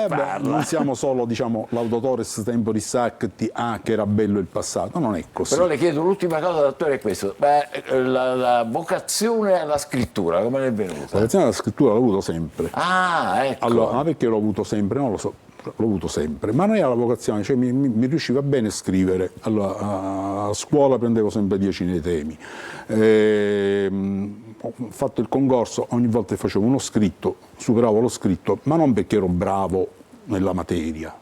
parla. Non siamo solo, diciamo, l'auditores temporis acti, che era bello il passato, non è così. Però le chiedo l'ultima cosa, dottore, è questo. La vocazione alla scrittura, come ne è venuta? La vocazione alla scrittura l'ho avuto sempre. Ecco. Allora, ma perché l'ho avuto sempre? Non lo so. L'ho avuto sempre, ma non era la vocazione, cioè mi riusciva bene a scrivere. Allora, a scuola prendevo sempre 10 nei temi, ho fatto il concorso, ogni volta che facevo uno scritto, superavo lo scritto, ma non perché ero bravo nella materia,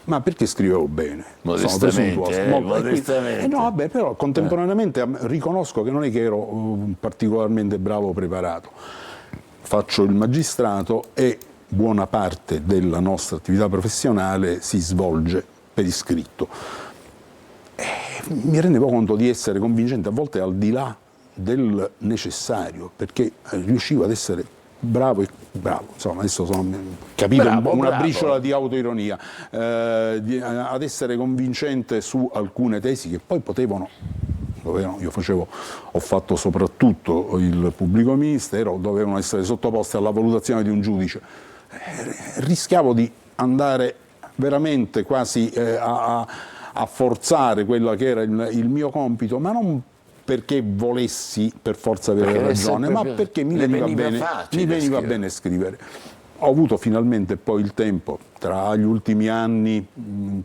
ma perché scrivevo bene. Modestamente. No, vabbè, però contemporaneamente riconosco che non è che ero particolarmente bravo o preparato. Faccio il magistrato e buona parte della nostra attività professionale si svolge per iscritto. Mi rendevo conto di essere convincente, a volte al di là del necessario, perché riuscivo ad essere bravo, insomma adesso sono capito una briciola di autoironia, ad essere convincente su alcune tesi che poi potevano, ho fatto soprattutto il pubblico ministero, dovevano essere sottoposte alla valutazione di un giudice. Rischiavo di andare veramente quasi a forzare quella che era il mio compito, ma non perché volessi per forza avere ragione, ma perché mi veniva bene scrivere. Ho avuto finalmente poi il tempo, tra gli ultimi anni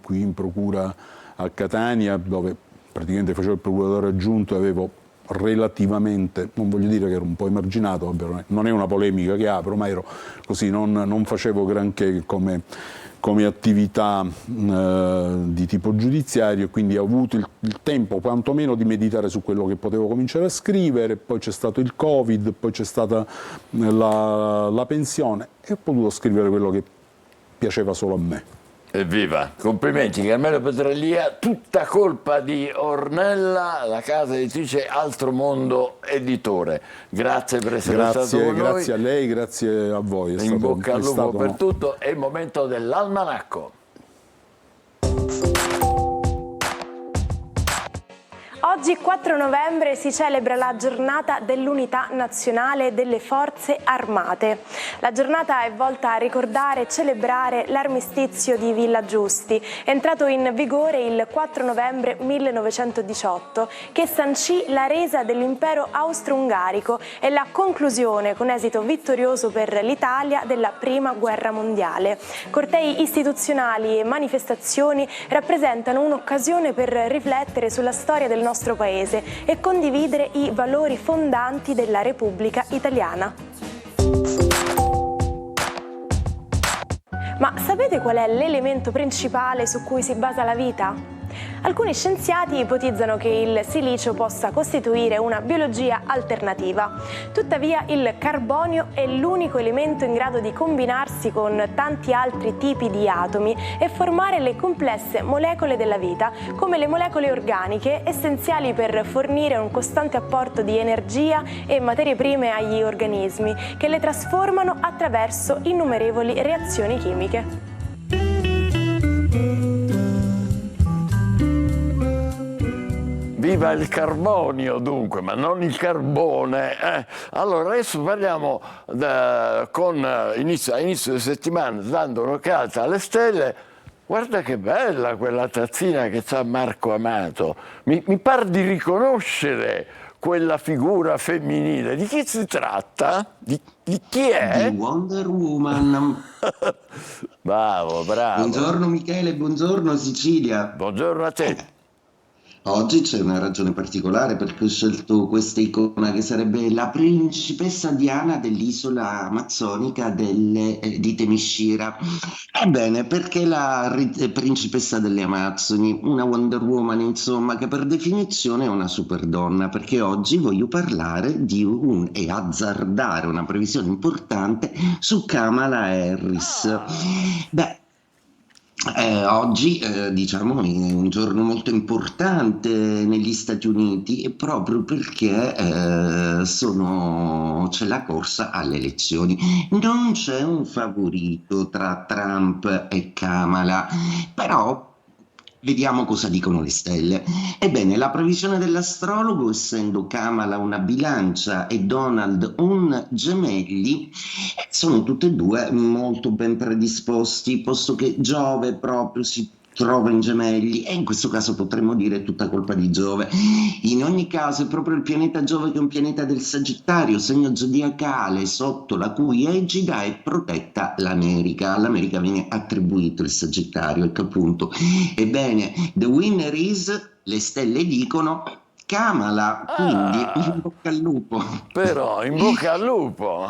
qui in procura a Catania, dove praticamente facevo il procuratore aggiunto, avevo relativamente, non voglio dire che ero un po' emarginato, non è una polemica che apro, ma ero così, non facevo granché come attività di tipo giudiziario, e quindi ho avuto il tempo quantomeno di meditare su quello che potevo cominciare a scrivere. Poi c'è stato il Covid, poi c'è stata la pensione, e ho potuto scrivere quello che piaceva solo a me. Evviva! Complimenti Carmelo Petralia, tutta colpa di Ornella, la casa editrice Altro Mondo Editore. Grazie per essere stato con noi. Grazie a lei, grazie a voi. In bocca al lupo per tutto. È il momento dell'almanacco. Oggi 4 novembre si celebra la giornata dell'Unità Nazionale delle Forze Armate. La giornata è volta a ricordare e celebrare l'armistizio di Villa Giusti, entrato in vigore il 4 novembre 1918, che sancì la resa dell'impero austro-ungarico e la conclusione con esito vittorioso per l'Italia della Prima Guerra Mondiale. Cortei istituzionali e manifestazioni rappresentano un'occasione per riflettere sulla storia del nostro Paese e condividere i valori fondanti della Repubblica Italiana. Ma sapete qual è l'elemento principale su cui si basa la vita? Alcuni scienziati ipotizzano che il silicio possa costituire una biologia alternativa. Tuttavia il carbonio è l'unico elemento in grado di combinarsi con tanti altri tipi di atomi e formare le complesse molecole della vita, come le molecole organiche, essenziali per fornire un costante apporto di energia e materie prime agli organismi, che le trasformano attraverso innumerevoli reazioni chimiche. Viva il carbonio dunque, ma non il carbone. Allora adesso parliamo a inizio di settimana, dando un'occhiata alle stelle. Guarda che bella quella tazzina che c'ha Marco Amato. Mi par di riconoscere quella figura femminile. Di chi si tratta? Di chi è? Di Wonder Woman. Bravo. Buongiorno Michele, buongiorno Sicilia. Buongiorno a te. Oggi c'è una ragione particolare perché ho scelto questa icona, che sarebbe la principessa Diana dell'isola amazzonica di Themyscira. Ebbene, perché la principessa delle Amazzoni? Una Wonder Woman, insomma, che per definizione è una superdonna, perché oggi voglio parlare e azzardare una previsione importante su Kamala Harris. Oggi diciamo è un giorno molto importante negli Stati Uniti, proprio perché c'è la corsa alle elezioni. Non c'è un favorito tra Trump e Kamala, però vediamo cosa dicono le stelle. Ebbene, la previsione dell'astrologo, essendo Kamala una bilancia e Donald un gemelli, sono tutte e due molto ben predisposti, posto che Giove proprio si trova in gemelli, e in questo caso potremmo dire è tutta colpa di Giove. In ogni caso è proprio il pianeta Giove che è un pianeta del Sagittario, segno zodiacale sotto la cui egida è protetta l'America. All'America viene attribuito il Sagittario, ecco appunto. Ebbene, the winner is, le stelle dicono, Kamala, quindi in bocca al lupo. Però in bocca al lupo.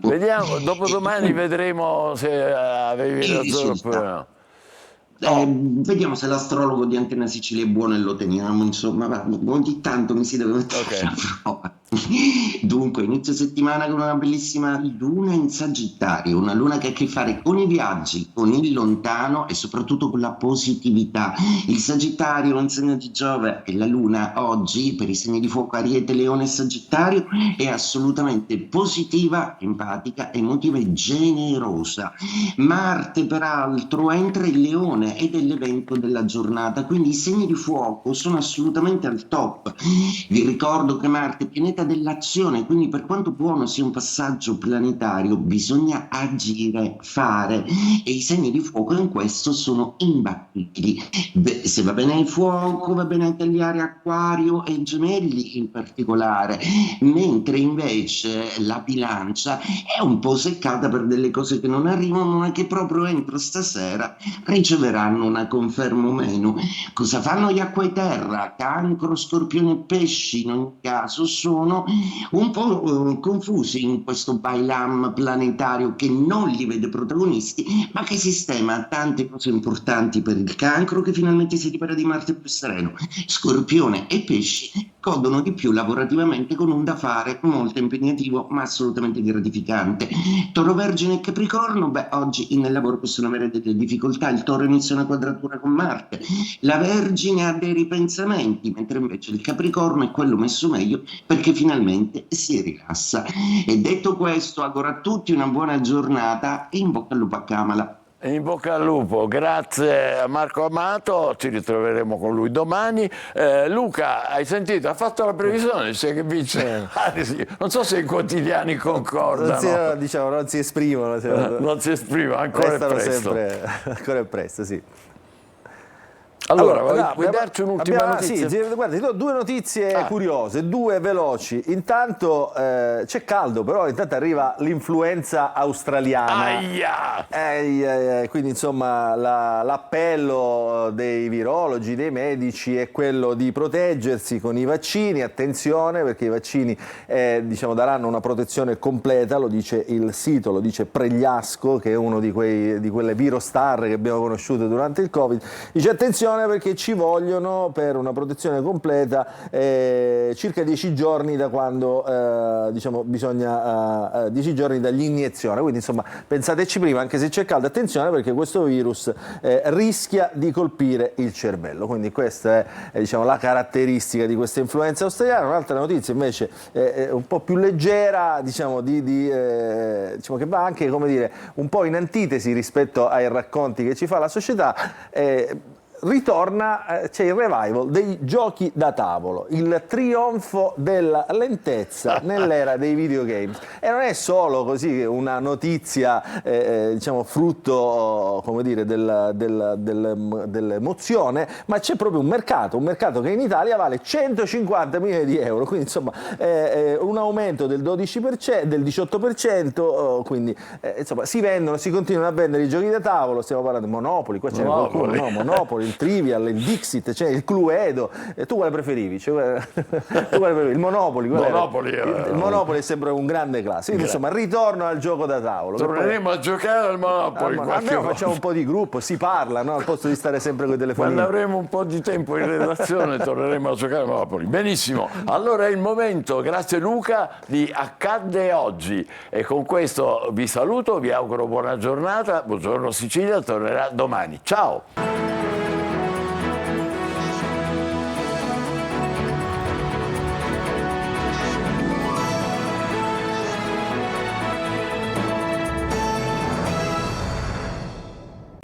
Vediamo, dopodomani vedremo se avevi ragione oppure no. Vediamo se l'astrologo di Antenna Sicilia è buono e lo teniamo, insomma, ogni tanto mi si deve mettere alla prova. Dunque, inizio settimana con una bellissima luna in Sagittario, una luna che ha a che fare con i viaggi, con il lontano e soprattutto con la positività. Il Sagittario è un segno di Giove e la luna oggi per i segni di fuoco Ariete, Leone e Sagittario è assolutamente positiva, empatica, emotiva e generosa. Marte peraltro entra in Leone ed è l'evento della giornata, quindi i segni di fuoco sono assolutamente al top. Vi ricordo che Marte è pianeta dell'azione, quindi per quanto buono sia un passaggio planetario bisogna agire, fare, e i segni di fuoco in questo sono imbattibili. Se va bene il fuoco, va bene anche gli Ariete, Acquario e Gemelli in particolare, mentre invece la Bilancia è un po' seccata per delle cose che non arrivano, ma che proprio entro stasera riceveranno una conferma o meno. Cosa fanno gli Acqua e Terra? Cancro, Scorpione e Pesci in ogni caso sono un po' confusi in questo bailam planetario che non li vede protagonisti, ma che sistema tante cose importanti per il Cancro, che finalmente si libera di Marte più sereno. Scorpione e Pesci godono di più lavorativamente, con un da fare molto impegnativo ma assolutamente gratificante. Toro, Vergine e Capricorno, oggi nel lavoro possono avere delle difficoltà. Il Toro inizia una quadratura con Marte, la Vergine ha dei ripensamenti, mentre invece il Capricorno è quello messo meglio perché finalmente si rilassa. E detto questo, auguro a tutti una buona giornata e in bocca al lupo a Kamala. In bocca al lupo, grazie a Marco Amato, ci ritroveremo con lui domani. Luca, hai sentito? Ha fatto la previsione, sai che vince? Non so se i quotidiani concordano. Non si esprimono. Non si esprimono, ancora è presto. Ancora è presto, sì. Allora, vuoi darci un'ultima notizia? Sì, guarda, ti do due notizie curiose, due veloci. Intanto c'è caldo, però intanto arriva l'influenza australiana. Quindi insomma l'appello dei virologi, dei medici è quello di proteggersi con i vaccini. Attenzione, perché i vaccini daranno una protezione completa, lo dice il sito, lo dice Pregliasco, che è uno di quelle virostar che abbiamo conosciuto durante il Covid. Dice attenzione perché ci vogliono per una protezione completa circa 10 giorni da quando bisogna 10 giorni dall'iniezione, quindi insomma pensateci prima, anche se c'è caldo, attenzione perché questo virus rischia di colpire il cervello, quindi questa è la caratteristica di questa influenza australiana. Un'altra notizia invece un po' più leggera, che va anche, come dire, un po' in antitesi rispetto ai racconti che ci fa la società. Ritorna, c'è il revival dei giochi da tavolo, il trionfo della lentezza nell'era dei videogames. E non è solo così una notizia, frutto, come dire, dell'emozione, ma c'è proprio un mercato che in Italia vale 150 milioni di euro, quindi insomma un aumento del 12%, del 18%, quindi insomma si continuano a vendere i giochi da tavolo. Stiamo parlando di Monopoli, qua c'è qualcuno, no? Monopoli, il Trivial, il Dixit, c'è il Cluedo. Tu quale preferivi? Il Monopoli. Il Monopoli è sempre un grande classico. Quindi insomma ritorno al gioco da tavolo. Torneremo a giocare al Monopoli. Almeno facciamo un po' di gruppo, si parla, no? Al posto di stare sempre con i telefonini. Quando avremo un po' di tempo in redazione torneremo a giocare al Monopoli. Benissimo, allora è il momento, grazie Luca, di Accadde Oggi. E con questo vi saluto, vi auguro buona giornata. Buongiorno Sicilia, tornerà domani. Ciao!